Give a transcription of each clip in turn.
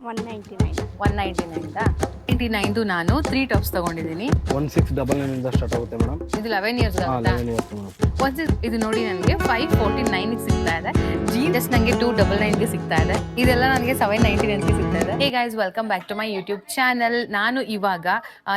199 ನಾನು 3 ಟಾಪ್ಸ್ ತಗೊಂಡಿದ್ದೀನಿ. 1699 ಇಂದ ಸ್ಟಾರ್ಟ್ ಆಗುತ್ತೆ ಮೇಡಮ್. ಇದು 11 ಇಯರ್ಸ್ ಆಗುತ್ತಾ? 11 ಇಯರ್ಸ್ ಮೇಡಮ್. ಇದು ನೋಡಿ ನನಗೆ 549 ಸಿಗ್ತಾ ಇದೆ. ಜೀನ್ಸ್ ನನಗೆ 299 ಸಿಗ್ತಾ ಇದೆ. ಇದೆಲ್ಲ ನನಗೆ 799 ಸಿಗ್ತಾ ಇದೆ. Hey guys, welcome back to my YouTube channel. ನಾನು ಇವಾಗ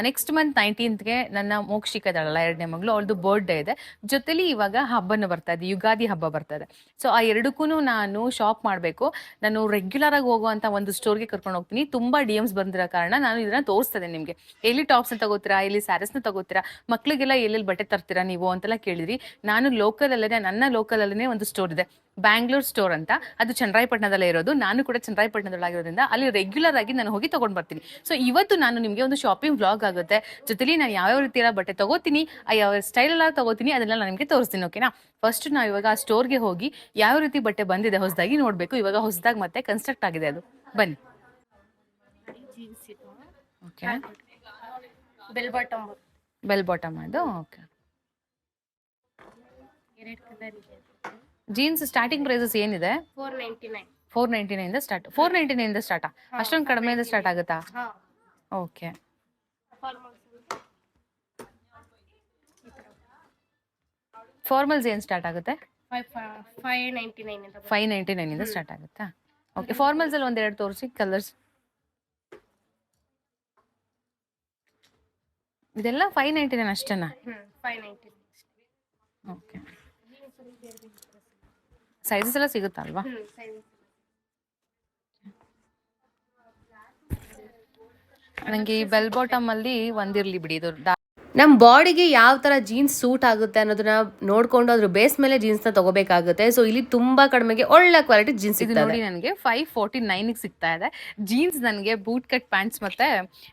ನೆಕ್ಸ್ಟ್ ಮಂತ್ 19ಗೆ ನನ್ನ ಮೋಕ್ಷಿಕ ಇದ್ದಾಳಲ್ಲ, 2ನೇ ಮಗಳು, ಅವಳದು ಬರ್ತ್ಡೇ ಇದೆ. ಜೊತೆಲಿ ಇವಾಗ ಹಬ್ಬನ ಬರ್ತಾ ಇದೆ, ಯುಗಾದಿ ಹಬ್ಬ ಬರ್ತಾ ಇದೆ. ಸೊ ಆ ಎರಡಕ್ಕೂ ನಾನು ಶಾಪ್ ಮಾಡಬೇಕು. ನಾನು ರೆಗ್ಯುಲರ್ ಆಗಿ ಹೋಗುವಂತ ಒಂದು ಸ್ಟೋರ್ಗೆ ಕರ್ಕೊಂಡು ಹೋಗ್ತೀನಿ. ತುಂಬಾ DMs ಬಂದಿರೋ ಕಾರಣ ನಾನು ಇದನ್ನ ತೋರಿಸ್ತೇನೆ ನಿಮಗೆ. ಎಲ್ಲಿ ಟಾಪ್ಸ್ ತಗೋತೀರಾ, ಎಲ್ಲಿ ಸ್ಯಾರೀಸ್ನ ತಗೋತೀರಾ, ಮಕ್ಳಿಗೆಲ್ಲ ಎಲ್ಲೆಲ್ಲಿ ಬಟ್ಟೆ ತರ್ತೀರಾ ನೀವು ಅಂತೆಲ್ಲ ಕೇಳಿದ್ರಿ. ನಾನು ಲೋಕಲ್ ಅಲ್ಲೇ, ನನ್ನ ಲೋಕಲ್ ಅಲ್ಲೇ ಒಂದು ಸ್ಟೋರ್ ಇದೆ, ಬ್ಯಾಂಗ್ಳೂರ್ ಸ್ಟೋರ್ ಅಂತ. ಅದು ಚನ್ನರಾಯಪಟ್ಟಣದಲ್ಲೇ ಇರೋದು. ನಾನು ಕೂಡ ಚನ್ನರಾಯಪಟ್ಟಣದಲ್ಲಾಗಿರೋದ್ರಿಂದ ಅಲ್ಲಿ ರೆಗ್ಯುಲರ್ ಆಗಿ ನಾನು ಹೋಗಿ ತಗೊಂಡ್ ಬರ್ತೀನಿ. ಸೊ ಇವತ್ತು ನಾನು ನಿಮಗೆ ಒಂದು ಶಾಪಿಂಗ್ ವ್ಲಾಗ್ ಆಗುತ್ತೆ. ಜೊತೆಲಿ ನಾನು ಯಾವ್ಯಾವ ರೀತಿ ಎಲ್ಲ ಬಟ್ಟೆ ತಗೋತೀನಿ, ಯಾವ ಸ್ಟೈಲ್ ಎಲ್ಲ ತಗೋತೀನಿ, ಅದೆಲ್ಲ ನಾನು ನಿಮಗೆ ತೋರಿಸ್ತೀನಿ. ಓಕೆನಾ? ಫಸ್ಟ್ ನಾವು ಇವಾಗ ಆ ಸ್ಟೋರ್ಗೆ ಹೋಗಿ ಯಾವ ರೀತಿ ಬಟ್ಟೆ ಬಂದಿದೆ ಹೊಸದಾಗಿ ನೋಡ್ಬೇಕು. ಇವಾಗ ಹೊಸದಾಗಿ ಮತ್ತೆ ಕನ್ಸ್ಟ್ರಕ್ಟ್ ಆಗಿದೆ ಅದು. ಬನ್ನಿ. ಓಕೆ, ಬೆಲ್ ಬಾಟಮ್ ಅದು. ಓಕೆ, ಜೀನ್ಸ್ ಸ್ಟಾರ್ಟಿಂಗ್ ಪ್ರೈಸಸ್ ಏನಿದೆ? 499 ಇಂದ ಸ್ಟಾರ್ಟ್. 499 ಇಂದ ಸ್ಟಾರ್ಟ್. ಅಷ್ಟೊಂದು ಕಡಿಮೆಯಿಂದ ಸ್ಟಾರ್ಟ್ ಆಗುತ್ತಾ? ಓಕೆ. ಫಾರ್ಮಲ್ಸ್ ಏನು ಸ್ಟಾರ್ಟ್ ಆಗುತ್ತೆ? 599 ಇಂದ ಸ್ಟಾರ್ಟ್ ಆಗುತ್ತಾ? ಓಕೆ. ಫಾರ್ಮಲ್ಸ್ ಅಲ್ಲಿ ಒಂದೆರಡು ತೋರಿಸಿ ಕಲರ್ಸ್. ಇದೆಲ್ಲ 599 ಅಷ್ಟೇನಾ? ಓಕೆ. ಸೈಜಸ್ ಎಲ್ಲ ಸಿಗುತ್ತಲ್ವಾ? ನನಗೆ ಈ ಬೆಲ್ ಬಾಟಮ್ ಅಲ್ಲಿ ಒಂದಿರ್ಲಿ ಬಿಡಿ. ಇದು ನಮ್ಮ ಬಾಡಿಗೆ ಯಾವ ಥರ ಜೀನ್ಸ್ ಸೂಟ್ ಆಗುತ್ತೆ ಅನ್ನೋದನ್ನ ನೋಡ್ಕೊಂಡು ಅದ್ರ ಬೇಸ್ ಮೇಲೆ ಜೀನ್ಸ್ನ ತಗೋಬೇಕಾಗುತ್ತೆ. ಸೊ ಇಲ್ಲಿ ತುಂಬಾ ಕಡಿಮೆಗೆ ಒಳ್ಳೆ ಕ್ವಾಲಿಟಿ ಜೀನ್ಸ್ ಇದೆ. ನೋಡಿ ನನಗೆ 549 ಸಿಗ್ತಾ ಇದೆ ಜೀನ್ಸ್. ನನಗೆ ಬೂಟ್ ಕಟ್ ಪ್ಯಾಂಟ್ಸ್ ಮತ್ತೆ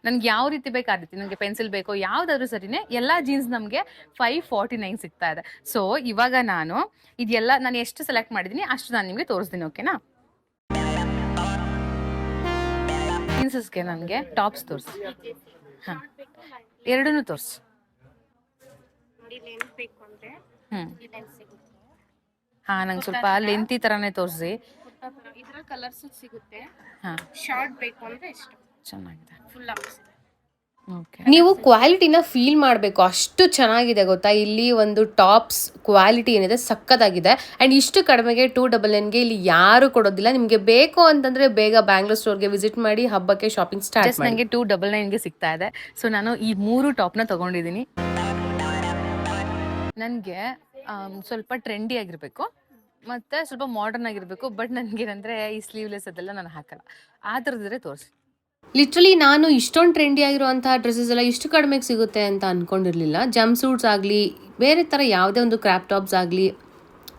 ನನಗೆ ಯಾವ ರೀತಿ ಬೇಕು ಆ ರೀತಿ, ನನಗೆ ಪೆನ್ಸಿಲ್ ಬೇಕೋ ಯಾವ್ದಾದ್ರು ಸರಿನೇ, ಎಲ್ಲ ಜೀನ್ಸ್ ನಮಗೆ 549 ಸಿಗ್ತಾ ಇದೆ. ಸೊ ಇವಾಗ ನಾನು ಇದೆಲ್ಲ ನಾನು ಎಷ್ಟು ಸೆಲೆಕ್ಟ್ ಮಾಡಿದ್ದೀನಿ ಅಷ್ಟು ನಾನು ನಿಮಗೆ ತೋರಿಸ್ತೀನಿ. ಓಕೆನಾ? ಜೀನ್ಸಸ್ಗೆ ನನಗೆ ಟಾಪ್ಸ್ ತೋರಿಸಿ. ಹಾಂ, ಎರಡನ್ನೂ ತೋರಿಸಿ. ಹಾ, ನಂಗೆ ಸ್ವಲ್ಪ ಲೆಂತಿ ತರಾನೇ ತೋರಿಸಿ. ಇದರ ಕಲರ್ಸ್ ಸಿಗುತ್ತೆ. ಹಾ, ಶಾರ್ಟ್ ಬೇಕು ಅಂದ್ರೆ ಎಷ್ಟು ಚೆನ್ನಾಗಿದೆ. ಫುಲ್ ಆಪ್ಸ್ ಇದೆ. ನೀವು ಕ್ವಾಲಿಟಿನ ಫೀಲ್ ಮಾಡಬೇಕು, ಅಷ್ಟು ಚೆನ್ನಾಗಿದೆ ಗೊತ್ತಾ. ಇಲ್ಲಿ ಒಂದು ಟಾಪ್ಸ್ ಕ್ವಾಲಿಟಿ ಏನಿದೆ ಸಕ್ಕತ್ತಾಗಿದೆ. ಆ್ಯಂಡ್ ಇಷ್ಟು ಕಡಿಮೆಗೆ 299ಗೆ ಇಲ್ಲಿ ಯಾರು ಕೊಡೋದಿಲ್ಲ. ನಿಮಗೆ ಬೇಕು ಅಂತಂದರೆ ಬೇಗ ಬ್ಯಾಂಗ್ಳೂರ್ ಸ್ಟೋರ್ಗೆ ವಿಸಿಟ್ ಮಾಡಿ ಹಬ್ಬಕ್ಕೆ ಶಾಪಿಂಗ್ ಸ್ಟಾರ್ಟ್ ಮಾಡಿ. ನನಗೆ 299ಗೆ ಸಿಗ್ತಾ ಇದೆ. ಸೊ ನಾನು ಈ 3 ಟಾಪ್ನ ತೊಗೊಂಡಿದ್ದೀನಿ. ನನಗೆ ಸ್ವಲ್ಪ ಟ್ರೆಂಡಿ ಆಗಿರಬೇಕು ಮತ್ತು ಸ್ವಲ್ಪ ಮಾಡರ್ನ್ ಆಗಿರಬೇಕು. ಬಟ್ ನನಗೇನಂದರೆ ಈ ಸ್ಲೀವ್ಲೆಸ್ ಅದೆಲ್ಲ ನಾನು ಹಾಕಲ್ಲ. ಆ ಥರದಿದ್ರೆ ತೋರಿಸಿ. ಲಿಟ್ರಲಿ ನಾನು ಇಷ್ಟೊಂದು ಟ್ರೆಂಡಿ ಆಗಿರುವಂತಹ ಡ್ರೆಸ್ಸಸ್ ಎಲ್ಲ ಇಷ್ಟು ಕಡಿಮೆಗೆ ಸಿಗುತ್ತೆ ಅಂತ ಅಂದ್ಕೊಂಡಿರಲಿಲ್ಲ. ಜಂಪ್ ಸೂಟ್ಸ್ ಆಗಲಿ, ಬೇರೆ ಥರ ಯಾವುದೇ ಒಂದು ಕ್ರ್ಯಾಪ್ ಟಾಪ್ಸ್ ಆಗಲಿ,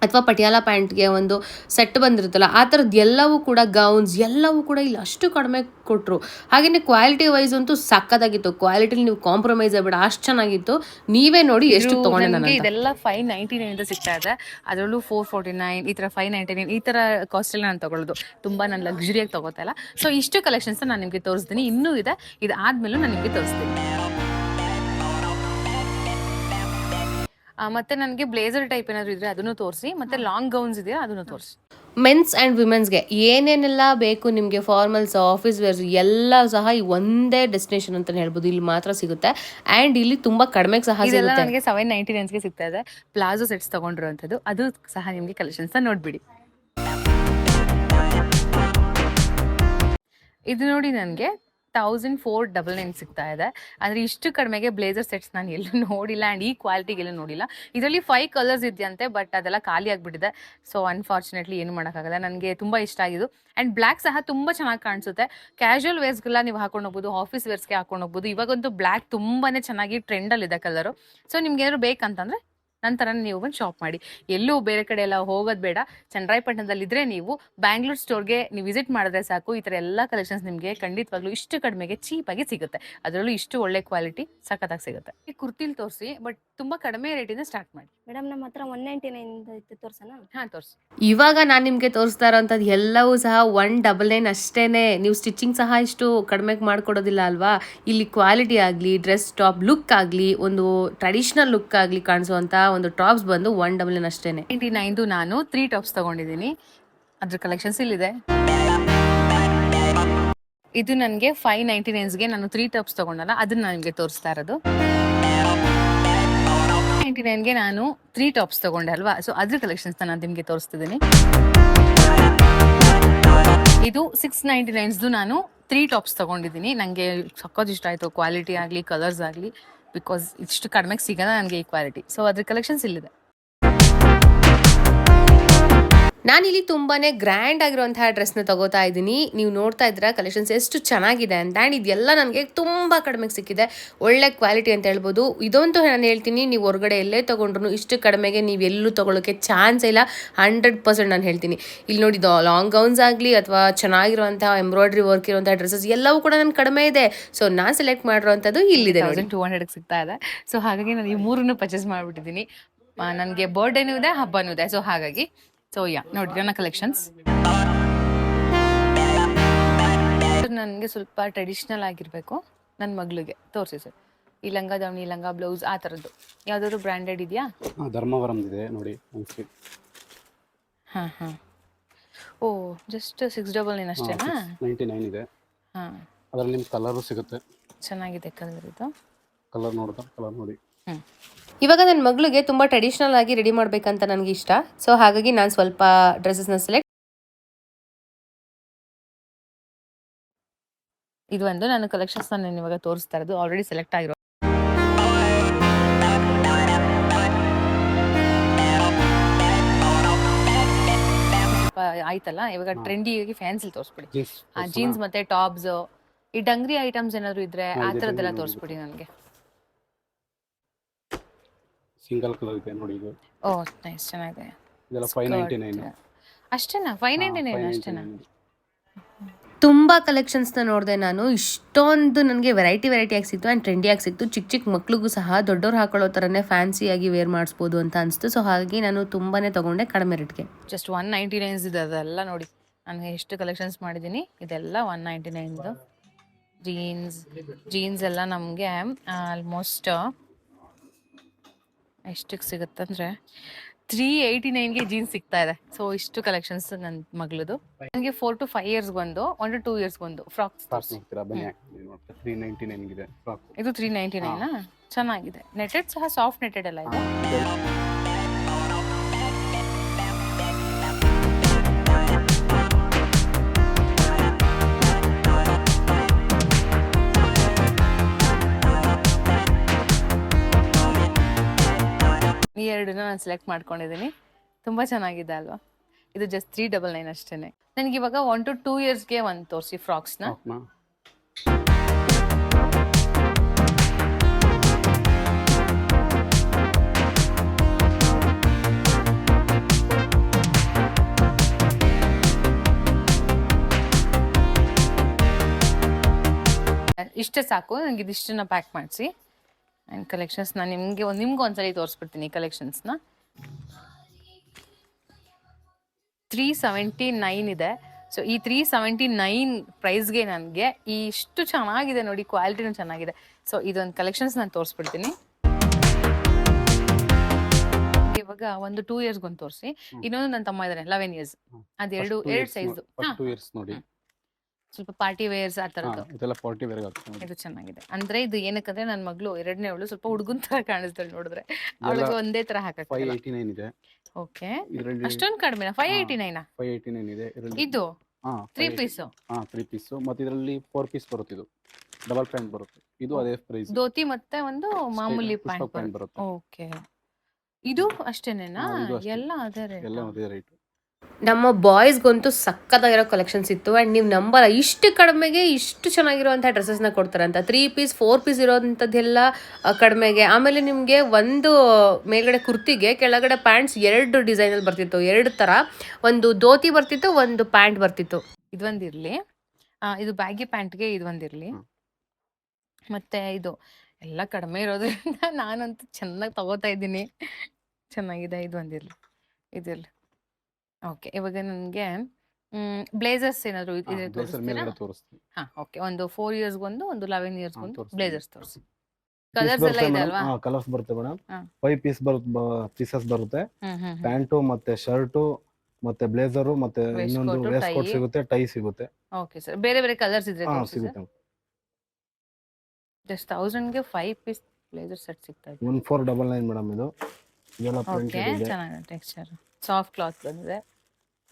ಅಥವಾ ಪಟಿಯಾಲ ಪ್ಯಾಂಟ್ಗೆ ಒಂದು ಸೆಟ್ ಬಂದಿರುತ್ತಲ್ಲ, ಆ ಥರದ್ದು ಎಲ್ಲವೂ ಕೂಡ, ಗೌನ್ಸ್ ಎಲ್ಲವೂ ಕೂಡ ಇಲ್ಲಿ ಅಷ್ಟು ಕಡಿಮೆ ಕೊಟ್ಟರು. ಹಾಗೆಯೇ ಕ್ವಾಲಿಟಿ ವೈಸ್ ಅಂತೂ ಸಕ್ಕತ್ತಾಗಿತ್ತು. ಕ್ವಾಲಿಟಿಲಿ ನೀವು ಕಾಂಪ್ರಮೈಸ್ ಆಗಬೇಡ, ಅಷ್ಟು ಚೆನ್ನಾಗಿತ್ತು. ನೀವೇ ನೋಡಿ ಎಷ್ಟು ತೊಗೊಂಡೆ. ನನಗೆ ಇದೆಲ್ಲ 599 ಇಂದ ಸಿಗ್ತಾ ಇದೆ. ಅದರಲ್ಲೂ 449 ಈ ಥರ 599 ಈ ಥರ ಕಾಸ್ಟಲ್ಲಿ ನಾನು ತೊಗೊಳ್ಳೋದು. ತುಂಬ ನಾನು ಲಕ್ಸುರಿಯಾಗಿ ತೊಗೋತಾ ಇಲ್ಲ. ಸೊ ಇಷ್ಟು ಕಲೆಕ್ಷನ್ಸ್ ನಾನು ನಿಮಗೆ ತೋರಿಸ್ತೀನಿ. ಇನ್ನೂ ಇದೆ, ಇದಾದ್ಮೇಲೂ ನಾನು ನಿಮಗೆ ತೋರಿಸ್ತೀನಿ. ಮತ್ತೆ ನನಗೆ ಬ್ಲೇಸರ್ ಟೈಪ್ ಏನಾದರೂ ಇದ್ರೆ ಅದನ್ನು ತೋರಿಸಿ. ಮತ್ತೆ ಲಾಂಗ್ ಗೌನ್ಸ್ ಇದೆಯಾ ಅದನ್ನು ತೋರಿಸಿ. ಮೆನ್ಸ್ ಆ್ಯಂಡ್ ವಿಮೆನ್ಸ್ಗೆ ಏನೇನೆಲ್ಲ ಬೇಕು ನಿಮಗೆ, ಫಾರ್ಮಲ್ಸ್, ಆಫೀಸ್ ವೇರ್ಸ್ ಎಲ್ಲ ಸಹ ಈ ಒಂದೇ ಡೆಸ್ಟಿನೇಷನ್ ಅಂತಲೇ ಹೇಳ್ಬೋದು. ಇಲ್ಲಿ ಮಾತ್ರ ಸಿಗುತ್ತೆ. ಆ್ಯಂಡ್ ಇಲ್ಲಿ ತುಂಬ ಕಡಿಮೆಗೆ ಸಹ ಸಿಗುತ್ತೆ. ನನಗೆ 799ಗೆ ಸಿಗ್ತಾ ಇದೆ. ಪ್ಲಾಜೋ ಸೆಟ್ಸ್ ತೊಗೊಂಡಿರುವಂಥದ್ದು, ಅದು ಸಹ ನಿಮಗೆ ಕಲೆಕ್ಷನ್ಸ್ನ ನೋಡಿಬಿಡಿ. ಇದು ನೋಡಿ ನನಗೆ 1499 ಸಿಗ್ತಾ ಇದೆ. ಅಂದರೆ ಇಷ್ಟು ಕಡಿಮೆಗೆ ಬ್ಲೇಸರ್ ಸೆಟ್ಸ್ ನಾನು ಎಲ್ಲೂ ನೋಡಿಲ್ಲ. ಆ್ಯಂಡ್ ಈ ಕ್ವಾಲಿಟಿಗೆ ಎಲ್ಲೂ ನೋಡಿಲ್ಲ. ಇದರಲ್ಲಿ 5 ಕಲರ್ಸ್ ಇದೆಯಂತೆ, ಬಟ್ ಅದೆಲ್ಲ ಖಾಲಿ ಆಗಿಬಿಟ್ಟಿದೆ. ಸೊ ಅನ್ಫಾರ್ಚುನೇಟ್ಲಿ ಏನು ಮಾಡೋಕ್ಕಾಗಲ್ಲ. ನನಗೆ ತುಂಬ ಇಷ್ಟ ಆಗಿದ್ದು. ಆ್ಯಂಡ್ ಬ್ಲ್ಯಾಕ್ ಸಹ ತುಂಬ ಚೆನ್ನಾಗಿ ಕಾಣಿಸುತ್ತೆ. ಕ್ಯಾಶುವಲ್ ವೇರ್ಸ್ಗೆಲ್ಲ ನೀವು ಹಾಕೊಂಡು ಹೋಗ್ಬೋದು, ಆಫೀಸ್ ವೇರ್ಸ್ಗೆ ಹಾಕೊಂಡು ಹೋಗ್ಬೋದು. ಇವಾಗಂತೂ ಬ್ಲ್ಯಾಕ್ ತುಂಬಾ ಚೆನ್ನಾಗಿ ಟ್ರೆಂಡಲ್ಲಿದೆ ಕಲರು. ಸೊ ನಿಮ್ಗೆ ಏನಾದ್ರು ಬೇಕಂತಂದರೆ ನಂತರ ನೀವು ಬಂದು ಶಾಪ್ ಮಾಡಿ. ಎಲ್ಲೂ ಬೇರೆ ಕಡೆ ಎಲ್ಲ ಹೋಗೋದು ಬೇಡ. ಚನ್ನರಾಯಪಟ್ಟಣದಲ್ಲಿದ್ದರೆ ನೀವು ಬ್ಯಾಂಗ್ಳೂರ್ ಸ್ಟೋರ್ಗೆ ನೀವು ವಿಸಿಟ್ ಮಾಡಿದ್ರೆ ಸಾಕು. ಈ ಥರ ಎಲ್ಲ ಕಲೆಕ್ಷನ್ಸ್ ನಿಮಗೆ ಖಂಡಿತವಾಗ್ಲೂ ಇಷ್ಟು ಕಡಿಮೆಗೆ ಚೀಪಾಗಿ ಸಿಗುತ್ತೆ. ಅದರಲ್ಲೂ ಇಷ್ಟು ಒಳ್ಳೆ ಕ್ವಾಲಿಟಿ ಸಖತ್ತಾಗಿ ಸಿಗುತ್ತೆ. ಈ ಕುರ್ತಿಲಿ ತೋರಿಸಿ, ಬಟ್ ತುಂಬ ಕಡಿಮೆ ರೇಟಿಂದ ಸ್ಟಾರ್ಟ್ ಮಾಡಿ. ಮೇಡಮ್, ನಮ್ಮ ಹತ್ರ 199 ಇತ್ತು, ತೋರ್ಸೋಣ? ಹಾಂ, ತೋರಿಸಿ. ಇವಾಗ ನಾನು ನಿಮಗೆ ತೋರಿಸ್ತಾ ಇರೋಂಥದ್ದು ಎಲ್ಲವೂ ಸಹ 199 ಅಷ್ಟೇನೆ. ನೀವು ಸ್ಟಿಚಿಂಗ್ ಸಹ ಇಷ್ಟು ಕಡಿಮೆಗೆ ಮಾಡಿಕೊಡೋದಿಲ್ಲ ಅಲ್ವಾ. ಇಲ್ಲಿ ಕ್ವಾಲಿಟಿ ಆಗಲಿ, ಡ್ರೆಸ್ ಟಾಪ್ ಲುಕ್ ಆಗಲಿ, ಒಂದು ಟ್ರೆಡಿಷ್ನಲ್ ಲುಕ್ ಆಗಲಿ ಕಾಣಿಸುವಂಥ ಒಂದು ಟಾಪ್ಸ್ ಬಂದು 199 ಅಷ್ಟೇನೆ. 99 ನಾನು 3 ಟಾಪ್ಸ್ ತಗೊಂಡಿದ್ದೀನಿ. ಅದ್ರ ಕಲೆಕ್ಷನ್ಸ್ ಇಲ್ಲಿದೆ. ಇದು ನನಗೆ 599ಗೆ ನಾನು 3 ಟಾಪ್ಸ್ ತಗೊಂಡಲ್ಲ, ಅದನ್ನ ನನಗೆ ತೋರಿಸ್ತಾ ಇರೋದು. 99ಗೆ ನಾನು 3 ಟಾಪ್ಸ್ ತಗೊಂಡೆ ಅಲ್ವಾ, ಸೊ ಅದ್ರ ಕಲೆಕ್ಷನ್ಸ್ ನಾನು ನಿಮಗೆ ತೋರಿಸ್ತಿದ್ದೀನಿ. ಇದು 699 ನಾನು 3 ಟಾಪ್ಸ್ ತಗೊಂಡಿದ್ದೀನಿ. ನನಗೆ ಸಖತ್ ಇಷ್ಟ ಆಯಿತು, ಕ್ವಾಲಿಟಿ ಆಗಲಿ ಕಲರ್ಸ್ ಆಗಲಿ, ಬಿಕಾಸ್ ಇಷ್ಟು ಕಡಿಮೆಗೆ ಸಿಗೋಣ ನನಗೆ ಈ ಕ್ವಾಲಿಟಿ. ಸೊ ಅದ್ರ ಕಲೆಕ್ಷನ್ಸ್ ಇಲ್ಲಿದೆ. ನಾನಿಲ್ಲಿ ತುಂಬಾ ಗ್ರ್ಯಾಂಡ್ ಆಗಿರುವಂತಹ ಡ್ರೆಸ್ನ ತಗೋತಾ ಇದ್ದೀನಿ. ನೀವು ನೋಡ್ತಾ ಇದ್ದೀರಾ ಕಲೆಕ್ಷನ್ಸ್ ಎಷ್ಟು ಚೆನ್ನಾಗಿದೆ ಅಂತ. ಆ್ಯಂಡ್ ಇದೆಲ್ಲ ನನಗೆ ತುಂಬ ಕಡಿಮೆಗೆ ಸಿಕ್ಕಿದೆ, ಒಳ್ಳೆ ಕ್ವಾಲಿಟಿ ಅಂತ ಹೇಳ್ಬೋದು. ಇದಂತೂ ನಾನು ಹೇಳ್ತೀನಿ, ನೀವು ಹೊರಗಡೆ ಎಲ್ಲೇ ತೊಗೊಂಡ್ರು ಇಷ್ಟು ಕಡಿಮೆಗೆ ನೀವು ಎಲ್ಲೂ ತೊಗೊಳೋಕ್ಕೆ ಚಾನ್ಸ್ ಇಲ್ಲ, 100% ನಾನು ಹೇಳ್ತೀನಿ. ಇಲ್ಲಿ ನೋಡಿ, ಲಾಂಗ್ ಗೌನ್ಸ್ ಆಗಲಿ ಅಥವಾ ಚೆನ್ನಾಗಿರುವಂತಹ ಎಂಬ್ರಾಯ್ಡ್ರಿ ವರ್ಕ್ ಇರುವಂತಹ ಡ್ರೆಸ್ಸಸ್ ಎಲ್ಲವೂ ಕೂಡ ನನ್ನ ಕಡಿಮೆ ಇದೆ. ಸೊ ನಾನು ಸೆಲೆಕ್ಟ್ ಮಾಡಿರೋವಂಥದ್ದು ಇಲ್ಲಿದೆ. 1200ಗೆ ಸಿಗ್ತಾ ಇದೆ. ಸೊ ಹಾಗಾಗಿ ನಾನು ಈ ಮೂರನ್ನು ಪರ್ಚೇಸ್ ಮಾಡಿಬಿಟ್ಟಿದ್ದೀನಿ. ನನಗೆ ಬರ್ಡೇನೂ ಇದೆ, ಹಬ್ಬನೂ ಇದೆ. ಸೊ ಹಾಗಾಗಿ ನೋಡಿ ನನ್ನ ಕಲೆಕ್ಷನ್ಸ್. ನನಗೆ ಸ್ವಲ್ಪ ಟ್ರೆಡಿಷ್ನಲ್ ಆಗಿರಬೇಕು, ನನ್ನ ಮಗಳಿಗೆ ತೋರಿಸಿ ಸರ್. ಈ ಲಂಗ ದಾವಣಿ, ಲಂಗ ಬ್ಲೌಸ್ ಆ ಥರದ್ದು ಯಾವುದಾದ್ರು ಬ್ರ್ಯಾಂಡೆಡ್ ಇದೆಯಾ? ಧರ್ಮವರಂ ಇದೆ ನೋಡಿ. ಹಾಂ ಓ, ಜಸ್ಟ್ 699 ಅಷ್ಟೇನಾ? 99 ಇದೆ. ಅದರಲ್ಲಿ ನಿಮ್ಗೆ ಕಲರು ಸಿಗುತ್ತೆ. ಚೆನ್ನಾಗಿದೆ ಕಲರ್. ಇದು ಕಲರ್ ನೋಡಿ. ಇವಾಗ ನನ್ನ ಮಗಳಿಗೆ ತುಂಬ ಟ್ರೆಡಿಷ್ನಲ್ ಆಗಿ ರೆಡಿ ಮಾಡಬೇಕಂತ ನನಗೆ ಇಷ್ಟ. ಸೊ ಹಾಗಾಗಿ ನಾನು ಸ್ವಲ್ಪ ಡ್ರೆಸ್ಸಸ್ನ ಸೆಲೆಕ್ಟ್. ಇದು ಒಂದು ನನ್ನ ಕಲೆಕ್ಷನ್ಸ್ ನಾನು ಇವಾಗ ತೋರಿಸ್ತಾ ಇರೋದು ಆಲ್ರೆಡಿ ಸೆಲೆಕ್ಟ್ ಆಗಿರೋ. ಆಯ್ತಲ್ಲ, ಇವಾಗ ಟ್ರೆಂಡಿಯಾಗಿ ಫ್ಯಾನ್ಸಿ ತೋರಿಸ್ಬಿಡಿ. ಜೀನ್ಸ್ ಮತ್ತೆ ಟಾಪ್ಸ್, ಈ ಡಂಗ್ರಿ ಐಟಮ್ಸ್ ಏನಾದ್ರು ಇದ್ರೆ ಆ ಥರದ್ದೆಲ್ಲ ತೋರಿಸ್ಬಿಡಿ ನನಗೆ. ಸಿಂಗಲ್ ಕಲರ್ ಇದೆ ನೋಡಿ ಇದು. ಓ ನೈಸ್, ಚೆನ್ನಾಗಿದೆ. ಇದೆಲ್ಲ 599 ಅಷ್ಟೇನಾ? 599 ಅಷ್ಟೇನಾ? ತುಂಬ ಕಲೆಕ್ಷನ್ಸ್ನ ನೋಡಿದೆ ನಾನು. ಇಷ್ಟೊಂದು ನನಗೆ ವೆರೈಟಿ ಆಗಿ ಸಿಕ್ತು ಆ್ಯಂಡ್ ಟ್ರೆಂಡಿಯಾಗಿ ಸಿಕ್ತು. ಚಿಕ್ಕ ಮಕ್ಳಿಗೂ ಸಹ ದೊಡ್ಡವ್ರು ಹಾಕೊಳ್ಳೋ ಥರನೇ ಫ್ಯಾನ್ಸಿಯಾಗಿ ವೇರ್ ಮಾಡಿಸ್ಬೋದು ಅಂತ ಅನಿಸ್ತು. ಸೊ ಹಾಗಾಗಿ ನಾನು ತುಂಬಾ ತೊಗೊಂಡೆ ಕಡಿಮೆ ರೇಟ್ಗೆ. ಜಸ್ಟ್ 199 ಇದೆ. ಅದೆಲ್ಲ ನೋಡಿ ನಾನು ಎಷ್ಟು ಕಲೆಕ್ಷನ್ಸ್ ಮಾಡಿದ್ದೀನಿ. ಇದೆಲ್ಲ 199. ಜೀನ್ಸ್ ಎಲ್ಲ ನಮಗೆ ಆಲ್ಮೋಸ್ಟ್ ಎಷ್ಟಕ್ಕೆ ಸಿಗುತ್ತಂದರೆ 389ಗೆ ಜೀನ್ಸ್ ಸಿಗ್ತಾ ಇದೆ. ಸೊ ಇಷ್ಟು ಕಲೆಕ್ಷನ್ಸ್ ನನ್ನ ಮಗಳದು. ನನಗೆ 4 to 5 years ಒಂದು 1 to 2 years ಒಂದು ಫ್ರಾಕ್ಸ್. 399 ಇದೆ ಫ್ರಾಕ್. ಇದು 399ನಾ? ಚೆನ್ನಾಗಿದೆ. ನೆಟೆಡ್ ಸಹ ಸಾಫ್ಟ್ ನೆಟೆಡ್ ಎಲ್ಲ ಇದೆ. ಈ ಎರಡನ್ನ ನಾನು ಸೆಲೆಕ್ಟ್ ಮಾಡ್ಕೊಂಡಿದ್ದೀನಿ. ತುಂಬ ಚೆನ್ನಾಗಿದೆ ಅಲ್ವಾ? ಇದು ಜಸ್ಟ್ 399 ಅಷ್ಟೇ. ನನಗೆ ಇವಾಗ 1 to 2 yearsಗೆ ಒಂದು ತೋರಿಸಿ ಫ್ರಾಕ್ಸ್ನ. ಇಷ್ಟೇ ಸಾಕು ನನಗೆ. ಇದಿಷ್ಟನ್ನ ಪ್ಯಾಕ್ ಮಾಡಿಸಿ. ಆ್ಯಂಡ್ ಕಲೆಕ್ಷನ್ಸ್ ನಾನು ನಿಮ್ಗೆ ಒಂದ್ಸಲಿ ತೋರಿಸ್ಬಿಡ್ತೀನಿ ಕಲೆಕ್ಷನ್ಸ್ನ. 379 ಇದೆ. ಸೊ ಈ 379 ಪ್ರೈಸ್ಗೆ ನನಗೆ ಇಷ್ಟು ಚೆನ್ನಾಗಿದೆ ನೋಡಿ, ಕ್ವಾಲಿಟಿನೂ ಚೆನ್ನಾಗಿದೆ. ಸೊ ಇದೊಂದು ಕಲೆಕ್ಷನ್ಸ್ ನಾನು ತೋರಿಸ್ಬಿಡ್ತೀನಿ. ಇವಾಗ ಒಂದು 2 years ಒಂದು ತೋರಿಸಿ. ಇನ್ನೊಂದು ನನ್ನ ತಮ್ಮ ಇದ್ದಾನೆ 11 years. ಅದು ಎರಡು ಸೈಜ್. ನೋಡಿ, ಸ್ವಲ್ಪ ಪಾರ್ಟಿ ವೇರ್ಸ್ ಆ ಥರದ್ದು. ಇದೆಲ್ಲ ಪಾರ್ಟಿ ವೇರ್ ಆಗ್ತದೆ. ಇದು ಚೆನ್ನಾಗಿದೆ. ಅಂದ್ರೆ ಇದು ಏನಕ್ಕಂದ್ರೆ ನನ್ನ ಮಗಳು ಎರಡನೇ ಅವಳು ಸ್ವಲ್ಪ ಹುಡುಗನ್ ತರ ಕಾಣಿಸ್ತಾಳೆ ನೋಡಿದ್ರೆ. ಅವಳಿಗೆ ಒಂದೇ ತರ ಹಾಕಕ್ಕೆ 589 ಇದೆ. ಓಕೆ, ಅಷ್ಟೊಂದು ಕಡಿಮೆನಾ? 589 589 ಇದೆ. ಇದು 3 ಪೀಸ್. 3 ಪೀಸ್. ಮತ್ತೆ ಇದರಲ್ಲಿ 4 ಪೀಸ್ ಬರುತ್ತೆ. ಇದು ಡಬಲ್ ಪ್ಯಾಂಟ್ ಬರುತ್ತೆ. ಇದು ಅದೇ ಪ್ರೈಸ್. ಧೋತಿ ಮತ್ತೆ ಒಂದು ಮಾಮೂಲಿ ಪ್ಯಾಂಟ್ ಬರುತ್ತೆ. ಓಕೆ, ಇದು ಅಷ್ಟೇನೇನಾ? ಎಲ್ಲ ಅದೇ ರೇಟ್. ನಮ್ಮ ಬಾಯ್ಸ್ಗಂತೂ ಸಕ್ಕತ್ತಾಗಿರೋ ಕಲೆಕ್ಷನ್ಸ್ ಇತ್ತು. ಆ್ಯಂಡ್ ನೀವು ನಂಬಲ್ಲ, ಇಷ್ಟು ಕಡಿಮೆಗೆ ಇಷ್ಟು ಚೆನ್ನಾಗಿರುವಂಥ ಡ್ರೆಸ್ಸಸ್ನ ಕೊಡ್ತಾರಂತ. 3 ಪೀಸ್ 4 ಪೀಸ್ ಇರೋವಂಥದ್ದೆಲ್ಲ ಕಡಿಮೆಗೆ. ಆಮೇಲೆ ನಿಮಗೆ ಒಂದು ಮೇಲ್ಗಡೆ ಕುರ್ತಿಗೆ ಕೆಳಗಡೆ ಪ್ಯಾಂಟ್ಸ್ 2 ಡಿಸೈನಲ್ಲಿ ಬರ್ತಿತ್ತು, 2 ಥರ. ಒಂದು ಧೋತಿ ಬರ್ತಿತ್ತು, ಒಂದು ಪ್ಯಾಂಟ್ ಬರ್ತಿತ್ತು. ಇದೊಂದಿರಲಿ, ಇದು ಬ್ಯಾಗಿ ಪ್ಯಾಂಟ್ಗೆ ಇದೊಂದಿರಲಿ. ಮತ್ತು ಇದು ಎಲ್ಲ ಕಡಿಮೆ ಇರೋದ್ರಿಂದ ನಾನಂತೂ ಚೆನ್ನಾಗಿ ತಗೋತಾ ಇದ್ದೀನಿ. ಚೆನ್ನಾಗಿದೆ. ಇದೊಂದಿರಲಿ, ಇದಿರಲಿ. ಓಕೆ, ಇವಾಗ ನನಗೆ ಬ್ಲೇಸರ್ಸ್ ಏನಾದ್ರು ಇದೆ ತೋರಿಸ್ತೀರಾ? ಹಾಂ, ಓಕೆ. ಒಂದು 4 years ಒಂದು 11 years ಒಂದು ಬ್ಲೇಸರ್ಸ್ ತೋರಿಸಿ. ಕಲರ್ಸ್ ಎಲ್ಲ ಇದೆ ಅಲ್ವಾ? ಕಲರ್ಸ್ ಬರುತ್ತೆ ಮೇಡಮ್. 5 ಪೀಸಸ್ ಬರುತ್ತೆ. ಪ್ಯಾಂಟು ಮತ್ತೆ ಶರ್ಟು ಮತ್ತೆ ಬ್ಲೇಸರು ಮತ್ತೆ Waistcoat, ಇನ್ನೊಂದು ವೇಸ್ಟ್ ಕೋಟ್ tie. ಸಿಗುತ್ತೆ, ಟೈ ಸಿಗುತ್ತೆ. Okay sir. ಬೇರೆ ಬೇರೆ ಕಲರ್ಸ್ ಇದ್ರೆ ಹಾ ತೋರಿಸಿ ಸರ್. ಸಿಗುತ್ತೆ. ಜಸ್ಟ್ 1000ಗೆ 5 ಪೀಸ್ ಬ್ಲೇಸರ್ ಸೆಟ್ ಸಿಗ್ತಾ ಇದೆ. 1499 ಮೇಡಮ್ ಇದು. ಇದೆಲ್ಲ ಓಕೆ, ಪ್ರಿಂಟೆಡ್ ಇದೆ. ಚೆನ್ನಾಗಿದೆ ಟೆಕ್ಸ್ಚರ್. ಸಾಫ್ಟ್ ಕ್ಲಾತ್ ಬಂದಿದೆ.